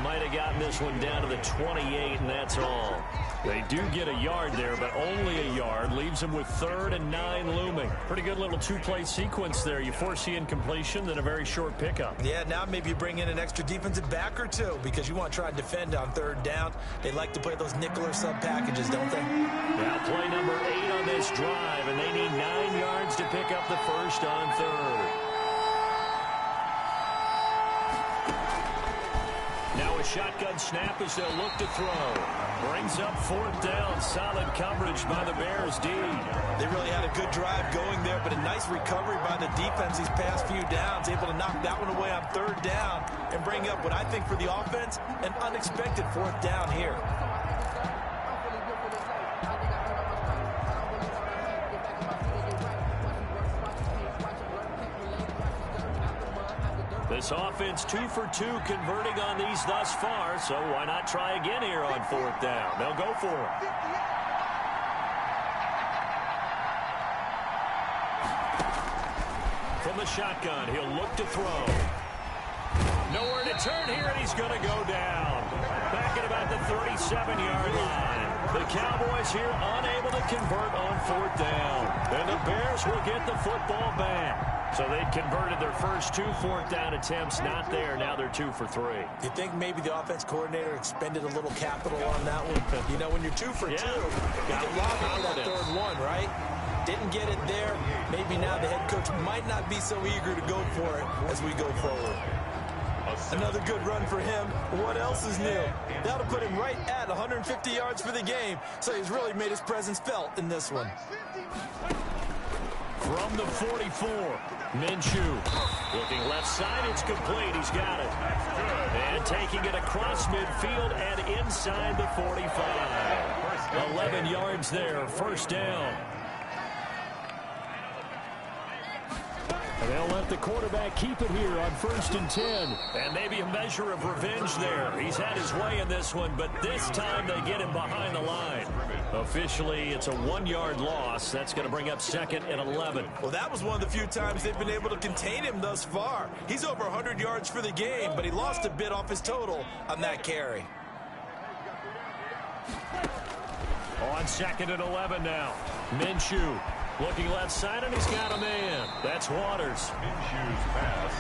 Might have gotten this one down to the 28, and that's all. They do get a yard there, but only a yard. Leaves them with 3rd and 9 looming. Pretty good little 2-play sequence there. You foresee incompletion, then a very short pickup. Yeah, now maybe you bring in an extra defensive back or two because you want to try and defend on 3rd down. They like to play those nickel or sub packages, don't they? Now play number 8 on this drive, and they need 9 yards to pick up the first on 3rd. Now a shotgun snap as they'll look to throw. Brings up 4th down. Solid coverage by the Bears D. They really had a good drive going there, but a nice recovery by the defense these past few downs. Able to knock that one away on 3rd down and bring up what I think for the offense, an unexpected 4th down here. This offense 2 for 2 converting on these thus far, so why not try again here on 4th down? They'll go for it. From the shotgun, he'll look to throw. Nowhere to turn here, and he's going to go down. Back at about the 37-yard line. The Cowboys here unable to convert on 4th down. And the Bears will get the football back. So they'd converted their first 2 4th down attempts, not there. Now they're 2 for 3. You think maybe the offense coordinator expended a little capital on that one? You know, when you're 2 for 2, you can lob it for that 3rd one, right? Didn't get it there. Maybe now the head coach might not be so eager to go for it as we go forward. Another good run for him. What else is new? That'll put him right at 150 yards for the game. So he's really made his presence felt in this one. From the 44, Minshew. Looking left side, it's complete. He's got it. And taking it across midfield and inside the 45. 11 yards there, first down. They'll let the quarterback keep it here on 1st and 10. And maybe a measure of revenge there. He's had his way in this one, but this time they get him behind the line. Officially, it's a 1-yard loss. That's going to bring up 2nd and 11. Well, that was one of the few times they've been able to contain him thus far. He's over 100 yards for the game, but he lost a bit off his total on that carry. On 2nd and 11 now. Minshew Looking left side, and he's got a man. That's Waters.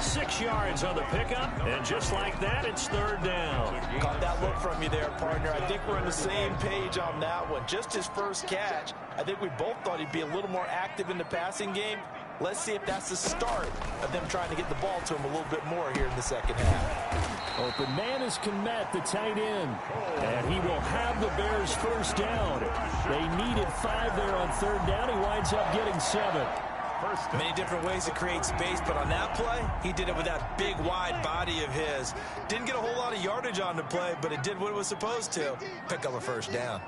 6 yards on the pickup, and just like that, it's third down. Caught that look from you there, partner. I think we're on the same page on that one. Just his first catch. I think we both thought he'd be a little more active in the passing game. Let's see if that's the start of them trying to get the ball to him a little bit more here in the second half. Open man is Kmet, the tight end. And he will have the Bears first down. They needed 5 there on third down. He winds up getting 7. Many different ways to create space, but on that play, he did it with that big, wide body of his. Didn't get a whole lot of yardage on the play, but it did what it was supposed to. Pick up a first down.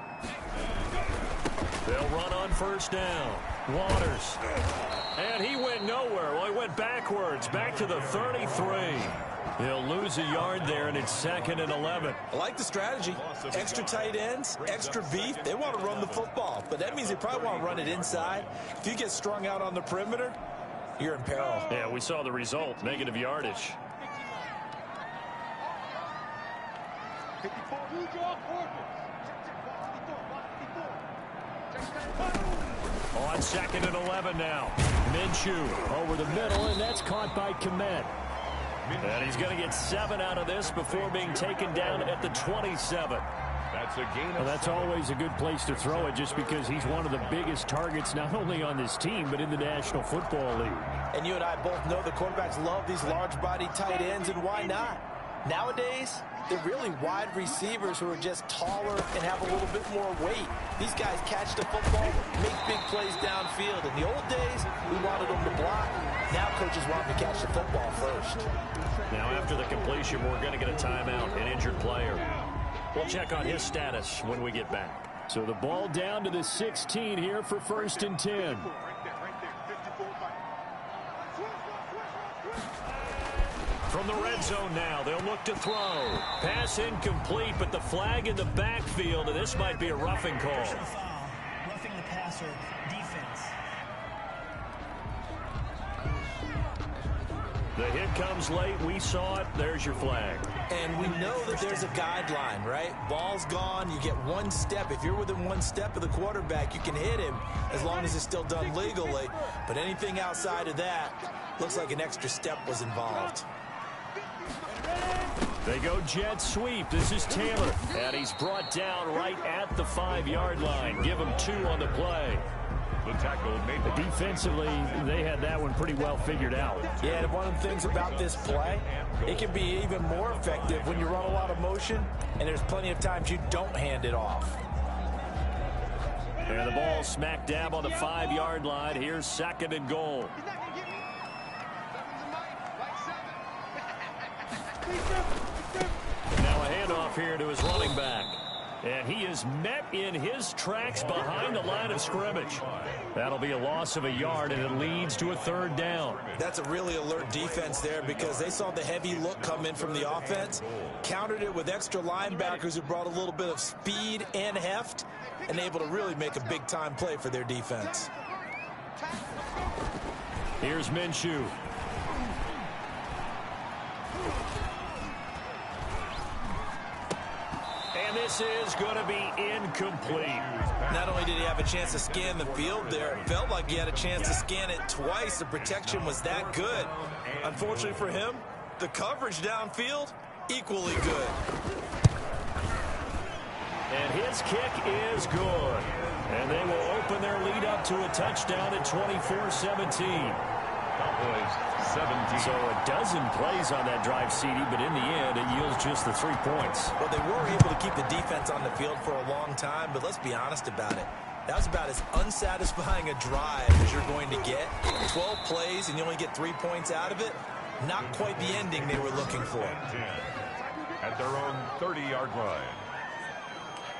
They'll run on first down. Waters. And he went nowhere. Well, he went backwards, back to the 33. He'll lose a yard there, and it's 2nd and 11. I like the strategy. Extra tight ends, extra beef. They want to run the football, but that means they probably want to run it inside. If you get strung out on the perimeter, you're in peril. Yeah, we saw the result, negative yardage. On 2nd and 11 now. Minshew over the middle, and that's caught by Kmet. And he's going to get 7 out of this before being taken down at the 27. That's a gain. Well, that's always a good place to throw it just because he's one of the biggest targets not only on this team but in the National Football League. And you and I both know the quarterbacks love these large-body tight ends, and why not? Nowadays, they're really wide receivers who are just taller and have a little bit more weight. These guys catch the football, make big plays downfield. In the old days, we wanted them to block. Now coaches want them to catch the football first. Now after the completion, we're going to get a timeout, an injured player. We'll check on his status when we get back. So the ball down to the 16 here for 1st and 10. From the red zone now, they'll look to throw. Pass incomplete, but the flag in the backfield, and this might be a roughing call. Roughing the passer, defense. The hit comes late. We saw it. There's your flag. And we know that there's a guideline, right? Ball's gone. You get 1 step. If you're within 1 step of the quarterback, you can hit him as long as it's still done legally. But anything outside of that looks like an extra step was involved. They go jet sweep. This is Taylor. And he's brought down right at the 5-yard line. Give him 2 on the play. The tackle made. Defensively, they had that one pretty well figured out. Yeah, and one of the things about this play, it can be even more effective when you run a lot of motion, and there's plenty of times you don't hand it off. And the ball smack dab on the 5-yard line. Here's 2nd and goal. Now a handoff here to his running back. And he is met in his tracks behind the line of scrimmage. That'll be a loss of a yard, and it leads to a 3rd down. That's a really alert defense there because they saw the heavy look come in from the offense, countered it with extra linebackers who brought a little bit of speed and heft, and able to really make a big-time play for their defense. Here's Minshew. And this is going to be incomplete. Not only did he have a chance to scan the field there, it felt like he had a chance to scan it twice. The protection was that good. Unfortunately for him, the coverage downfield, equally good. And his kick is good. And they will open their lead up to a touchdown at 24-17. Cowboys 17. So a dozen plays on that drive, CD, but in the end, it yields just the 3 points. Well, they were able to keep the defense on the field for a long time, but let's be honest about it. That was about as unsatisfying a drive as you're going to get. 12 plays, and you only get 3 points out of it. Not quite the ending they were looking for. At their own 30-yard line.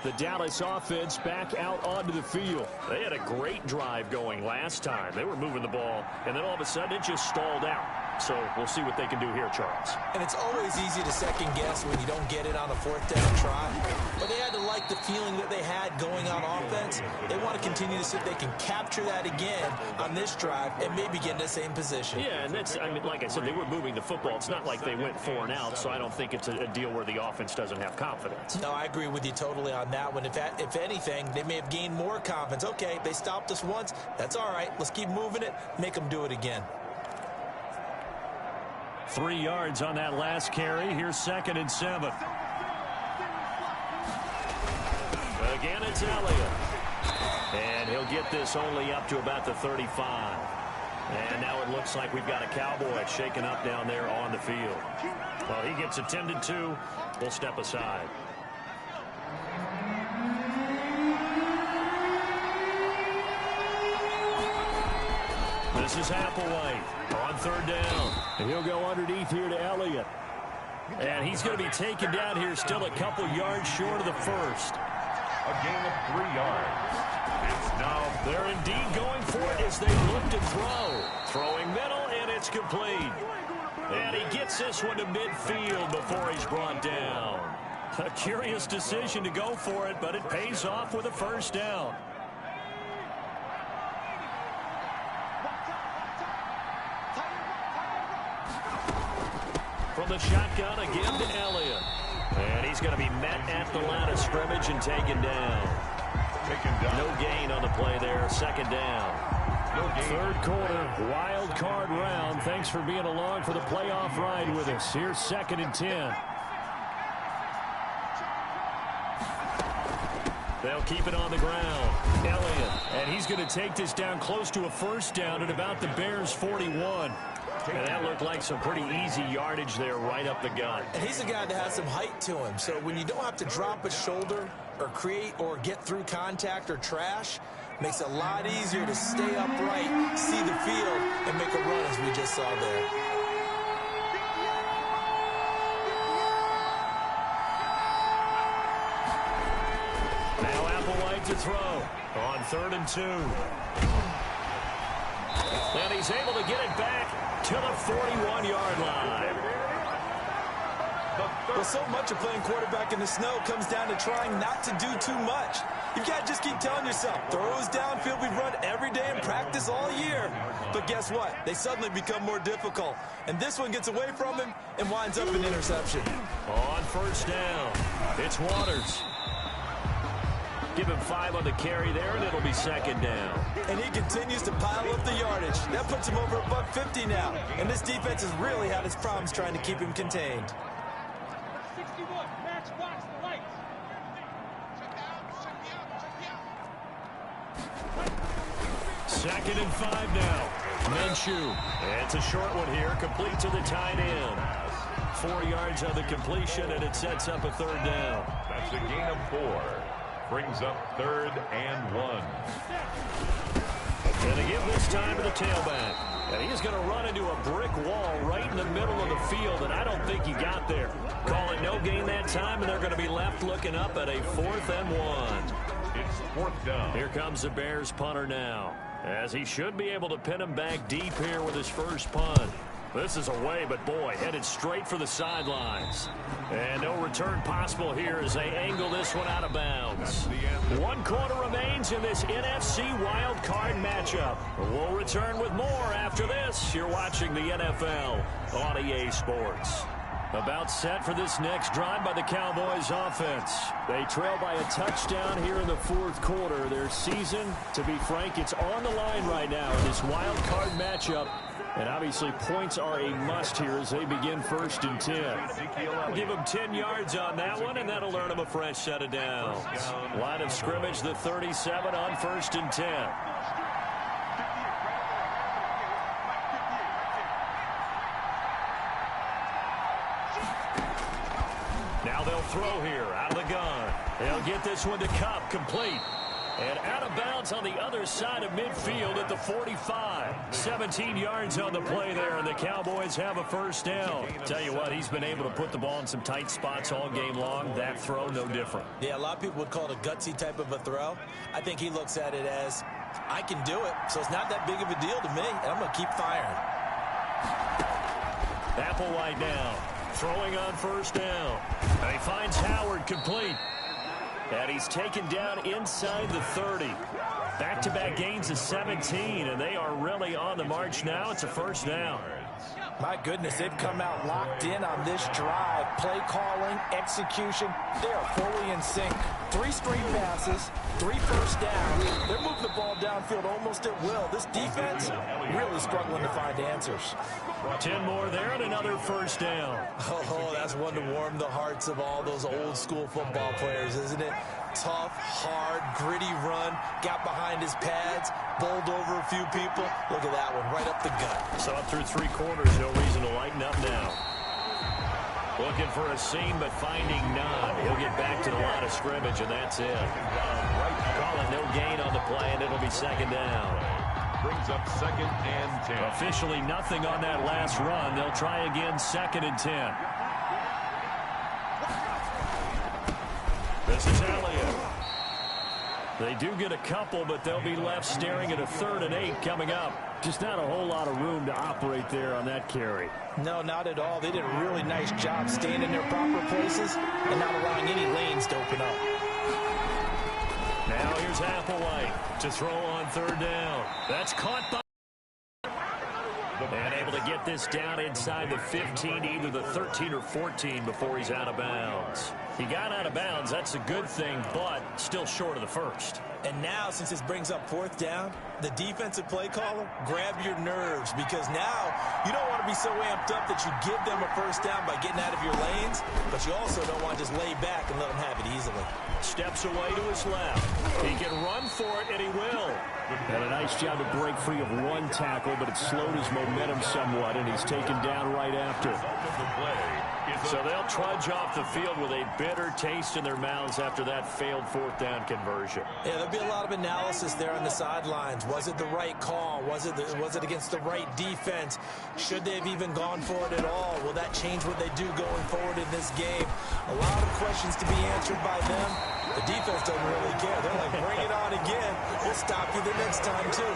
The Dallas offense back out onto the field. They had a great drive going last time. They were moving the ball, and then all of a sudden it just stalled out. So we'll see what they can do here, Charles. And it's always easy to second guess when you don't get it on a 4th down try. But they had to like the feeling that they had going on offense. They want to continue to see if they can capture that again on this drive and maybe get in the same position. Yeah, and that's, I mean, like I said, they were moving the football. It's not like they went 4 and out, so I don't think it's a deal where the offense doesn't have confidence. No, I agree with you totally on that one. If anything, they may have gained more confidence. Okay, they stopped us once. That's all right. Let's keep moving it. Make them do it again. 3 yards on that last carry. Here's 2nd and 7. Again, it's Elliott. And he'll get this only up to about the 35. And now it looks like we've got a Cowboy shaken up down there on the field. Well, he gets attended to. We'll step aside. This is Applewhite on 3rd down. And he'll go underneath here to Elliott. And he's going to be taken down here still a couple yards short of the first. A gain of 3 yards. It's now They're indeed going for it as they look to throw. Throwing middle, and it's complete. And he gets this one to midfield before he's brought down. A curious decision to go for it, but it pays off with a 1st down. From the shotgun again to Elliott. And he's going to be met at the line of scrimmage and taken down. No gain on the play there. 2nd down. no gain. 3rd quarter, wild card round. Thanks for being along for the playoff ride with us. Here's 2nd and 10. They'll keep it on the ground. Elliott. And he's going to take this down close to a 1st down at about the Bears' 41. And that looked like some pretty easy yardage there right up the gut. And he's a guy that has some height to him. So when you don't have to drop a shoulder or create or get through contact or trash, makes it a lot easier to stay upright, see the field, and make a run as we just saw there. Now Applewhite to throw on 3rd and 2. And he's able to get it back to the 41-yard line. Well, so much of playing quarterback in the snow comes down to trying not to do too much. You've got to just keep telling yourself, throws downfield we've run every day in practice all year. But guess what? They suddenly become more difficult. And this one gets away from him and winds up an interception. On 1st down, it's Waters. Give him 5 on the carry there, and it'll be 2nd down. And he continues to pile up the yardage. That puts him over $150 now. And this defense has really had its problems trying to keep him contained. 2nd and 5 now. Minshew. It's a short one here, complete to the tight end. 4 yards on the completion, and it sets up a 3rd down. That's a gain of 4. Brings up 3rd and 1. And they give this time to the tailback. And he's going to run into a brick wall right in the middle of the field, and I don't think he got there. Call it no gain that time, and they're going to be left looking up at a 4th and 1. It's 4th down. Here comes the Bears punter now, as he should be able to pin him back deep here with his first punt. This is away, but boy, headed straight for the sidelines. And no return possible here as they angle this one out of bounds. 1 quarter remains in this NFC wild card matchup. We'll return with more after this. You're watching the NFL on EA Sports. About set for this next drive by the Cowboys offense. They trail by a touchdown here in the 4th quarter. Their season, to be frank, it's on the line right now in this wild card matchup. And obviously points are a must here as they begin 1st and 10. Give them 10 yards on that one, and that'll earn them a fresh set of downs. Line of scrimmage, the 37 on 1st and 10. Now they'll throw here out of the gun. They'll get this one to Kupp, complete. And out of bounds on the other side of midfield at the 45. 17 yards on the play there, and the Cowboys have a 1st down. Tell you what, he's been able to put the ball in some tight spots all game long. That throw, no different. Yeah, a lot of people would call it a gutsy type of a throw. I think he looks at it as, I can do it, so it's not that big of a deal to me, and I'm going to keep firing. Applewhite now, throwing on 1st down. And he finds Howard complete. And he's taken down inside the 30. Back-to-back gains of 17, and they are really on the march now. It's a first down. My goodness, they've come out locked in on this drive. Play calling, execution, they are fully in sync. 3 straight passes, 3 first downs. They're moving the ball downfield almost at will. This defense really struggling to find answers. 10 more there and another first down. Oh, that's one to warm the hearts of all those old school football players, isn't it? Tough, hard, gritty run, got behind his pads, bowled over a few people. Look at that one, right up the gut. So up through 3 quarters, no reason to lighten up now. Looking for a seam, but finding none. He'll get back to the line of scrimmage, and that's it. Call it no gain on the play, and it'll be second down. Brings up 2nd and 10. Officially nothing on that last run. They'll try again, 2nd and 10. This is Elliott. They do get a couple, but they'll be left staring at a 3rd and 8 coming up. Just not a whole lot of room to operate there on that carry. No, not at all. They did a really nice job staying in their proper places and not allowing any lanes to open up. Now here's Applewhite to throw on 3rd down. That's caught by... And able to get this down inside the 15, either the 13 or 14 before he's out of bounds. He got out of bounds. That's a good thing, but still short of the first. And now, since this brings up 4th down, the defensive play caller, grab your nerves, because now you don't want to be so amped up that you give them a first down by getting out of your lanes, but you also don't want to just lay back and let them have it easily. Steps away to his left. He can run for it, and he will. Had a nice job to break free of 1 tackle, but it slowed his momentum somewhat, and he's taken down right after. So they'll trudge off the field with a bitter taste in their mouths after that failed 4th down conversion. Yeah, there'll be a lot of analysis there on the sidelines. Was it the right call? Was it against the right defense? Should they have even gone for it at all? Will that change what they do going forward in this game? A lot of questions to be answered by them. The defense doesn't really care. They're like, bring it on again. We'll stop you the next time, too.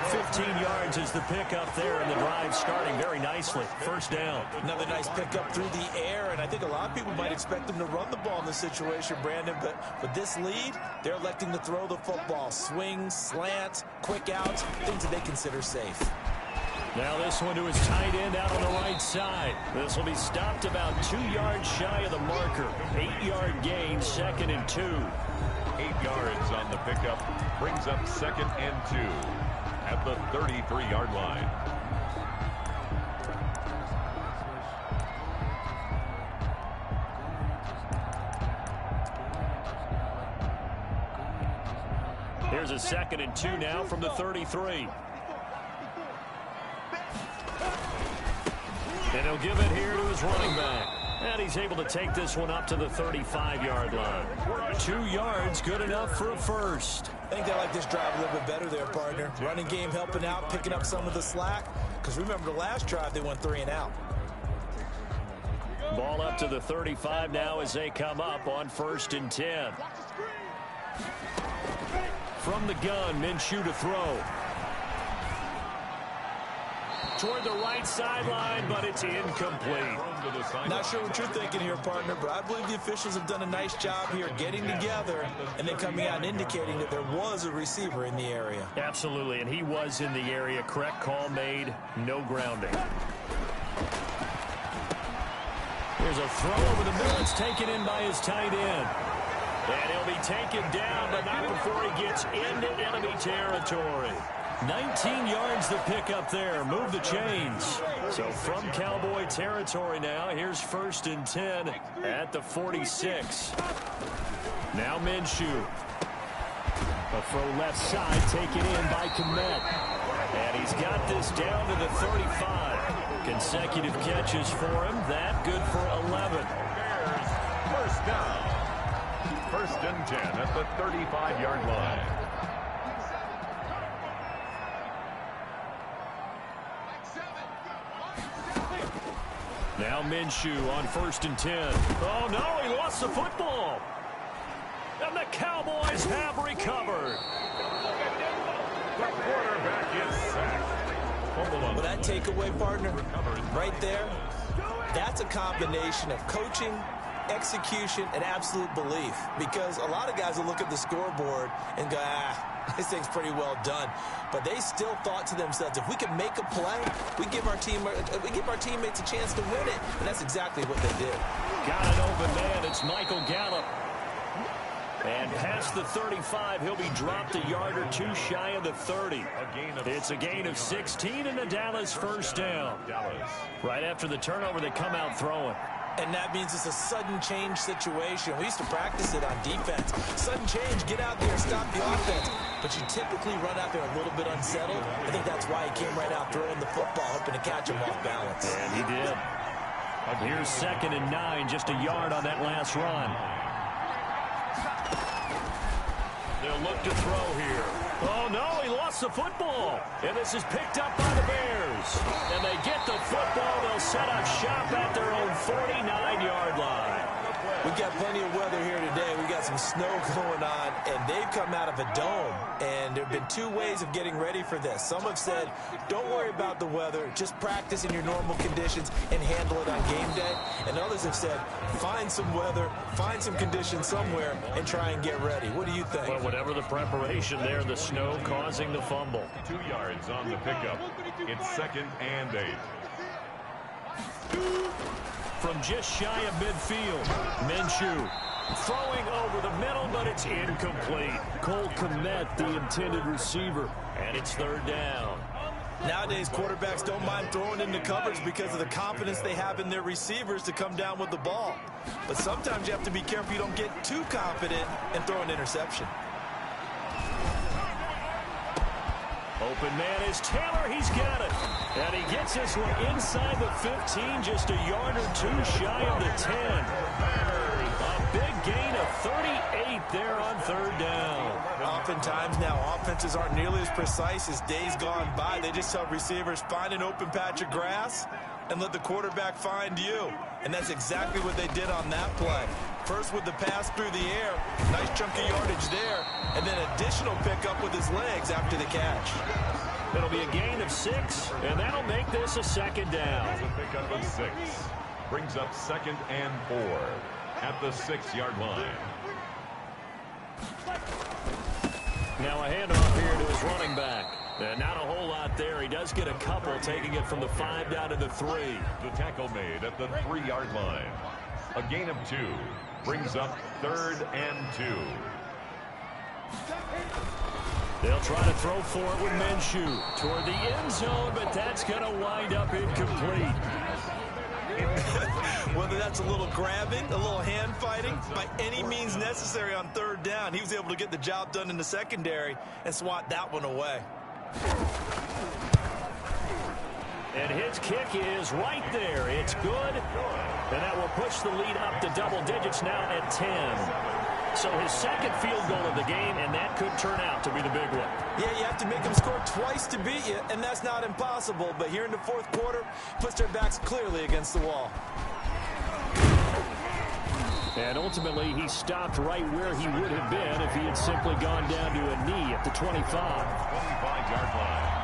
15 yards is the pickup there, and the drive starting very nicely. First down. Another nice pickup through the air, and I think a lot of people might expect them to run the ball in this situation, Brandon, but with this lead, they're electing to throw the football. Swings, slants, quick outs, things that they consider safe. Now this one to his tight end out on the right side. This will be stopped about 2 yards shy of the marker. 8-yard gain, 2nd and 2. 8 yards on the pickup. Brings up 2nd and 2 at the 33-yard line. Here's a 2nd and 2 now from the 33. And he'll give it here to his running back. And he's able to take this one up to the 35-yard line. 2 yards, good enough for a first. I think they like this drive a little bit better there, partner. Running game helping out, picking up some of the slack. Because remember the last drive, they went 3 and out. Ball up to the 35 now as they come up on 1st and 10. From the gun, Minshew to throw. Toward the right sideline, but it's incomplete. Not sure what you're thinking here, partner, but I believe the officials have done a nice job here getting together and then coming out and indicating that there was a receiver in the area. Absolutely, and he was in the area. Correct call made, no grounding. Here's a throw over the middle. It's taken in by his tight end. And he'll be taken down, but not before he gets into enemy territory. 19 yards the pick up there. Move the chains. So from Cowboy territory now, here's 1st and 10 at the 46. Now Minshew. A throw left side taken in by Kmet. And he's got this down to the 35. Consecutive catches for him. That good for 11. Bears, first down. 1st and 10 at the 35-yard line. Now Minshew on 1st and 10. Oh, no, he lost the football. And the Cowboys have recovered. The quarterback is sacked. Well, that takeaway, partner, right there, that's a combination of coaching execution, and absolute belief. Because a lot of guys will look at the scoreboard and go, this thing's pretty well done. But they still thought to themselves, if we can make a play, we give our teammates a chance to win it. And that's exactly what they did. Got an open man. It's Michael Gallup. And past the 35, he'll be dropped a yard or two shy of the 30. It's a gain of 16 and a Dallas first down. Right after the turnover, they come out throwing. And that means it's a sudden change situation. We used to practice it on defense. Sudden change, get out there and stop the offense. But you typically run out there a little bit unsettled. I think that's why he came right out throwing the football, hoping to catch him off balance. And he did. Here's 2nd and 9, just a yard on that last run. They'll look to throw here. Oh, no, he lost the football. And this is picked up by the Bears. And they get the football. They'll set up shop at their own 49-yard line. We've got plenty of weather here today. We've got some snow going on, and they've come out of a dome. And there have been two ways of getting ready for this. Some have said, don't worry about the weather. Just practice in your normal conditions and handle it on game day. And others have said, find some weather, find some conditions somewhere, and try and get ready. What do you think? Well, whatever the preparation there, the snow causing the fumble. 2 yards on the pickup. It's 2nd and 8. From just shy of midfield, Minshew throwing over the middle, but it's incomplete. Cole Kmet, the intended receiver, and it's 3rd down. Nowadays, quarterbacks don't mind throwing into coverage because of the confidence they have in their receivers to come down with the ball. But sometimes you have to be careful you don't get too confident and throw an interception. Open man is Taylor. He's got it. And he gets this one inside the 15, just a yard or two shy of the 10. A big gain of 38 there on 3rd down. Oftentimes now, offenses aren't nearly as precise as days gone by. They just tell receivers, find an open patch of grass and let the quarterback find you. And that's exactly what they did on that play. First with the pass through the air, nice chunk of yardage there, and then additional pickup with his legs after the catch. It'll be a gain of 6, and that'll make this a 2nd down. A pickup of 6. Brings up 2nd and 4 at the 6-yard line. Now a handoff here to his running back. And not a whole lot there. He does get a couple, taking it from the 5 down to the 3. The tackle made at the 3-yard line. A gain of 2. Brings up 3rd and 2. They'll try to throw for it with Minshew toward the end zone, but that's going to wind up incomplete. Whether that's a little grabbing, a little hand fighting, by any means necessary on 3rd down, he was able to get the job done in the secondary and swat that one away. And his kick is right there. It's good. And that will push the lead up to double digits now at 10. So his 2nd field goal of the game, and that could turn out to be the big one. Yeah, you have to make them score twice to beat you, and that's not impossible. But here in the 4th quarter, puts their backs clearly against the wall. And ultimately, he stopped right where he would have been if he had simply gone down to a knee at the 25. 25-yard line.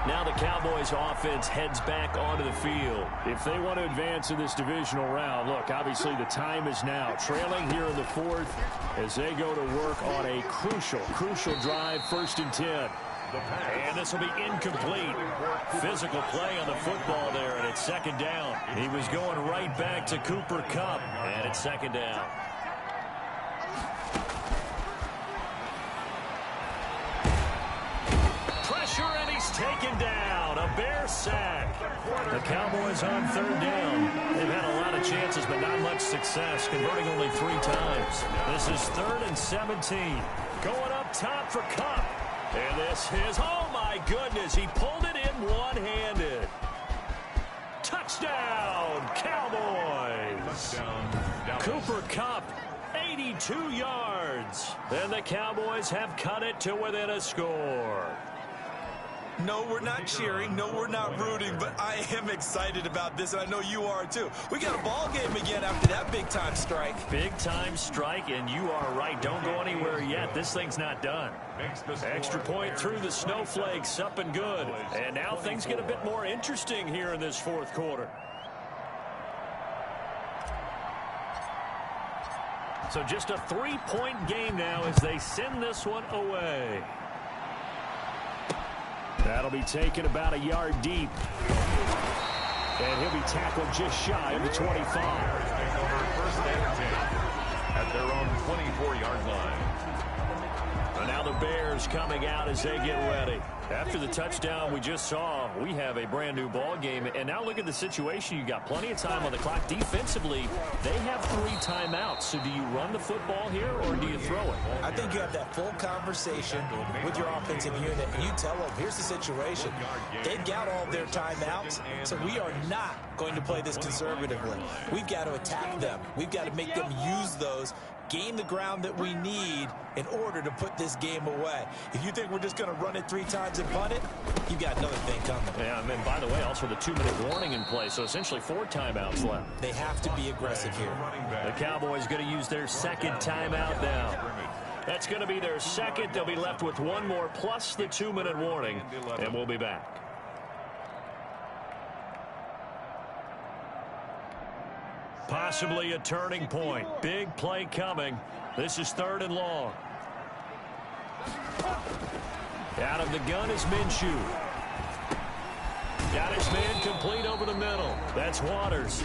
Now the Cowboys offense heads back onto the field. If they want to advance in this divisional round, look, obviously the time is now. Trailing here in the 4th as they go to work on a crucial drive, 1st and 10. And this will be incomplete. Physical play on the football there, and it's 2nd down. He was going right back to Cooper Kupp, and it's 2nd down. Pressure, and he's taken down. A Bear sack. The Cowboys on 3rd down. They've had a lot of chances, but not much success, converting only 3 times. This is 3rd and 17. Going up top for Kupp. And this is, oh my goodness, he pulled it in one-handed. Touchdown, Cowboys. Touchdown, Cooper Kupp, 82 yards. And the Cowboys have cut it to within a score. No, we're not cheering. No, we're not rooting. But I am excited about this, and I know you are too. We got a ball game again after that big-time strike. Big-time strike, and you are right. Don't go anywhere yet. This thing's not done. Extra point through the snowflakes, up and good. And now things get a bit more interesting here in this 4th quarter. So just a 3-point game now as they send this one away. That'll be taken about a yard deep. And he'll be tackled just shy of the 25. First and 10 at their own 24-yard line. And now the Bears coming out as they get ready. After the touchdown we just saw, we have a brand new ball game. And now look at the situation. You got plenty of time on the clock. Defensively, they have 3 timeouts. So do you run the football here or do you throw it? I think you have that full conversation with your offensive unit, and you tell them, here's the situation. They've got all their timeouts, so we are not going to play this conservatively. We've got to attack them. We've got to make them use those, gain the ground that we need in order to put this game away. If you think we're just going to run it 3 times and punt it, you've got another thing coming. Yeah, and by the way, also the 2-minute warning in play, so essentially 4 timeouts left. They have to be aggressive here. The Cowboys going to use their second timeout now. That's going to be their second. They'll be left with 1 more plus the 2-minute warning, and we'll be back. Possibly a turning point. Big play coming. This is 3rd and long. Out of the gun is Minshew. Got his man complete over the middle. That's Waters.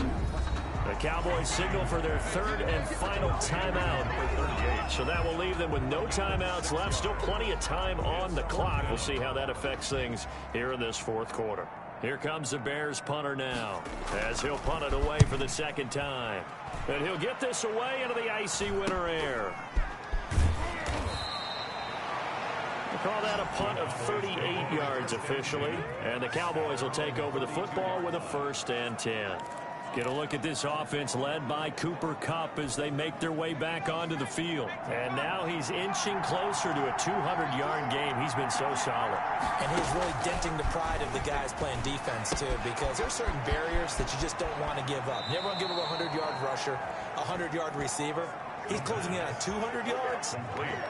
The Cowboys signal for their 3rd and final timeout. So that will leave them with no timeouts left. Still plenty of time on the clock. We'll see how that affects things here in this 4th quarter. Here comes the Bears punter now as he'll punt it away for the 2nd time. And he'll get this away into the icy winter air. We'll call that a punt of 38 yards officially. And the Cowboys will take over the football with a 1st and 10. Get a look at this offense led by Cooper Kupp as they make their way back onto the field. And now he's inching closer to a 200-yard game. He's been so solid. And he's really denting the pride of the guys playing defense, too, because there are certain barriers that you just don't want to give up. Never want to give up a 100-yard rusher, a 100-yard receiver. He's closing in on 200 yards.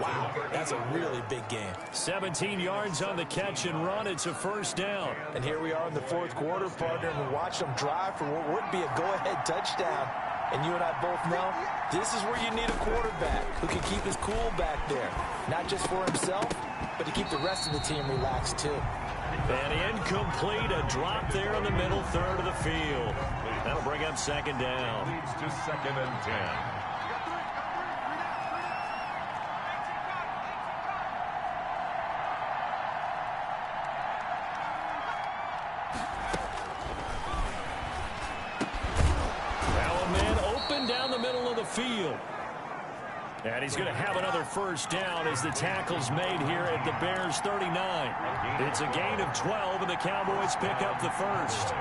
Wow, that's a really big game. 17 yards on the catch and run. It's a 1st down. And here we are in the 4th quarter, partner, and we watch them drive for what would be a go-ahead touchdown. And you and I both know this is where you need a quarterback who can keep his cool back there. Not just for himself, but to keep the rest of the team relaxed, too. And incomplete, a drop there in the middle 3rd of the field. That'll bring up 2nd down. Leads to 2nd and 10. Field. And he's going to have another 1st down as the tackle's made here at the Bears 39. It's a gain of 12, and the Cowboys pick up the 1st.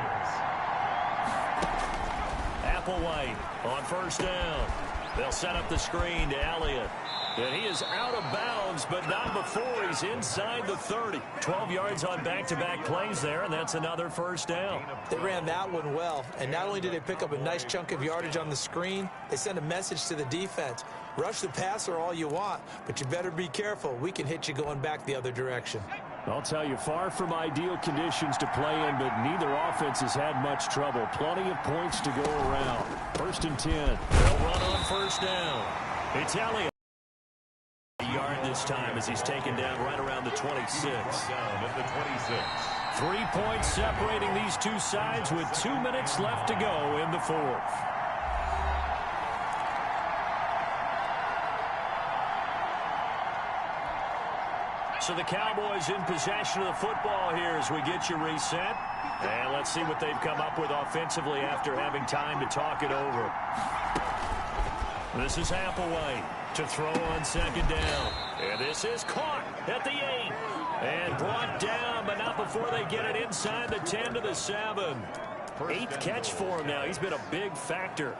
Applewhite on 1st down. They'll set up the screen to Elliott. And he is out of bounds, but not before he's inside the 30. 12 yards on back-to-back plays there, and that's another 1st down. They ran that one well, and not only did they pick up a nice chunk of yardage on the screen, they sent a message to the defense. Rush the passer all you want, but you better be careful. We can hit you going back the other direction. I'll tell you, far from ideal conditions to play in, but neither offense has had much trouble. Plenty of points to go around. 1st and 10. They'll run on 1st down. It's Elliott. Yard this time as he's taken down right around the 26. Down at the 26. 3 points separating these two sides with 2 minutes left to go in the 4th. So the Cowboys in possession of the football here as we get you reset. And let's see what they've come up with offensively after having time to talk it over. This is Applewhite to throw on 2nd down. And this is caught at the 8. And brought down, but not before they get it inside the 10 to the 7. 8th catch for him now. He's been a big factor.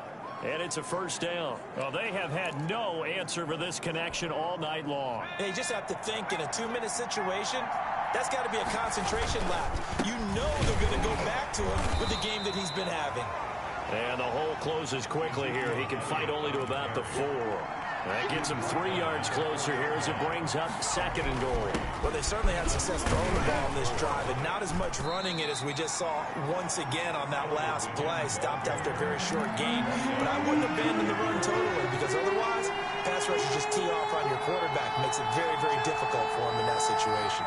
And it's a 1st down. Well, they have had no answer for this connection all night long. They just have to think in a 2-minute situation, that's got to be a concentration lap. You know they're going to go back to him with the game that he's been having. And the hole closes quickly here. He can fight only to about the 4. That gets him 3 yards closer here as it brings up 2nd and goal. Well, they certainly had success throwing the ball on this drive, and not as much running it as we just saw once again on that last play. Stopped after a very short gain, but I wouldn't abandon the run totally because otherwise pass rushers just tee off on your quarterback. It makes it very, very difficult for him in that situation.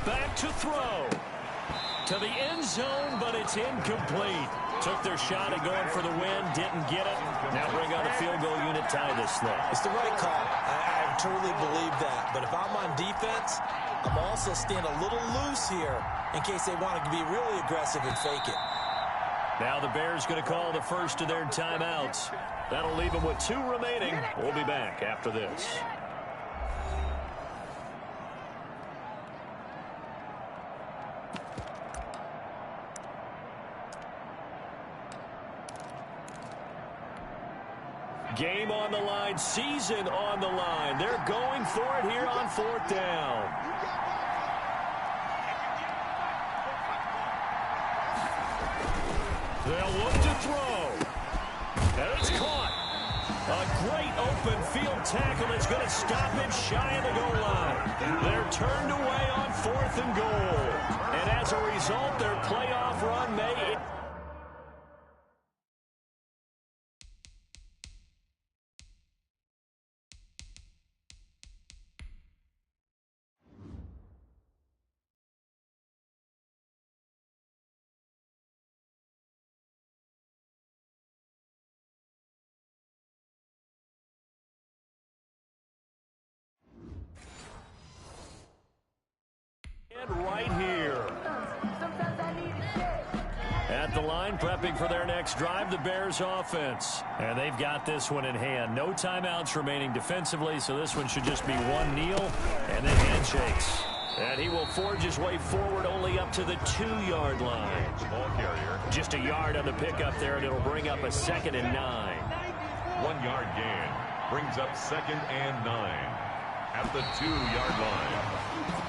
Back to throw. To the end zone, but it's incomplete. Took their shot at going for the win, didn't get it. Now bring on the field goal unit, tie this thing. It's the right call. I truly believe that. But if I'm on defense, I'm also staying a little loose here in case they want to be really aggressive and fake it. Now the Bears going to call the first of their timeouts. That'll leave them with 2 remaining. We'll be back after this. Game on the line, season on the line. They're going for it here on 4th down. They'll look to throw. And it's caught. A great open field tackle that's going to stop him shy of the goal line. They're turned away on 4th and goal. And as a result, their playoff run may end. Right here. At the line, prepping for their next drive, the Bears offense. And they've got this one in hand. No timeouts remaining defensively, so this one should just be one kneel and then handshakes. And he will forge his way forward only up to the 2-yard line. Ball carrier. Just a yard on the pickup there, and it'll bring up a 2nd and 9. 1-yard gain. Brings up 2nd and 9. At the 2-yard line.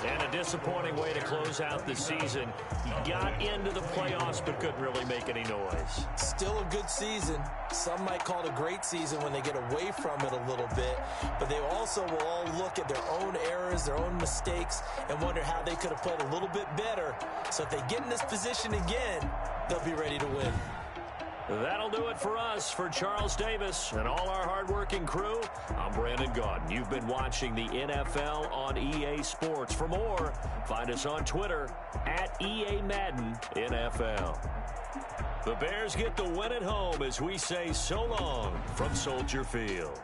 And a disappointing way to close out the season. He got into the playoffs but couldn't really make any noise. Still a good season. Some might call it a great season when they get away from it a little bit. But they also will all look at their own errors, their own mistakes, and wonder how they could have played a little bit better. So if they get in this position again, they'll be ready to win. That'll do it for us. For Charles Davis and all our hardworking crew, I'm Brandon Gaudin. You've been watching the NFL on EA Sports. For more, find us on Twitter at EA Madden NFL. The Bears get the win at home as we say so long from Soldier Field.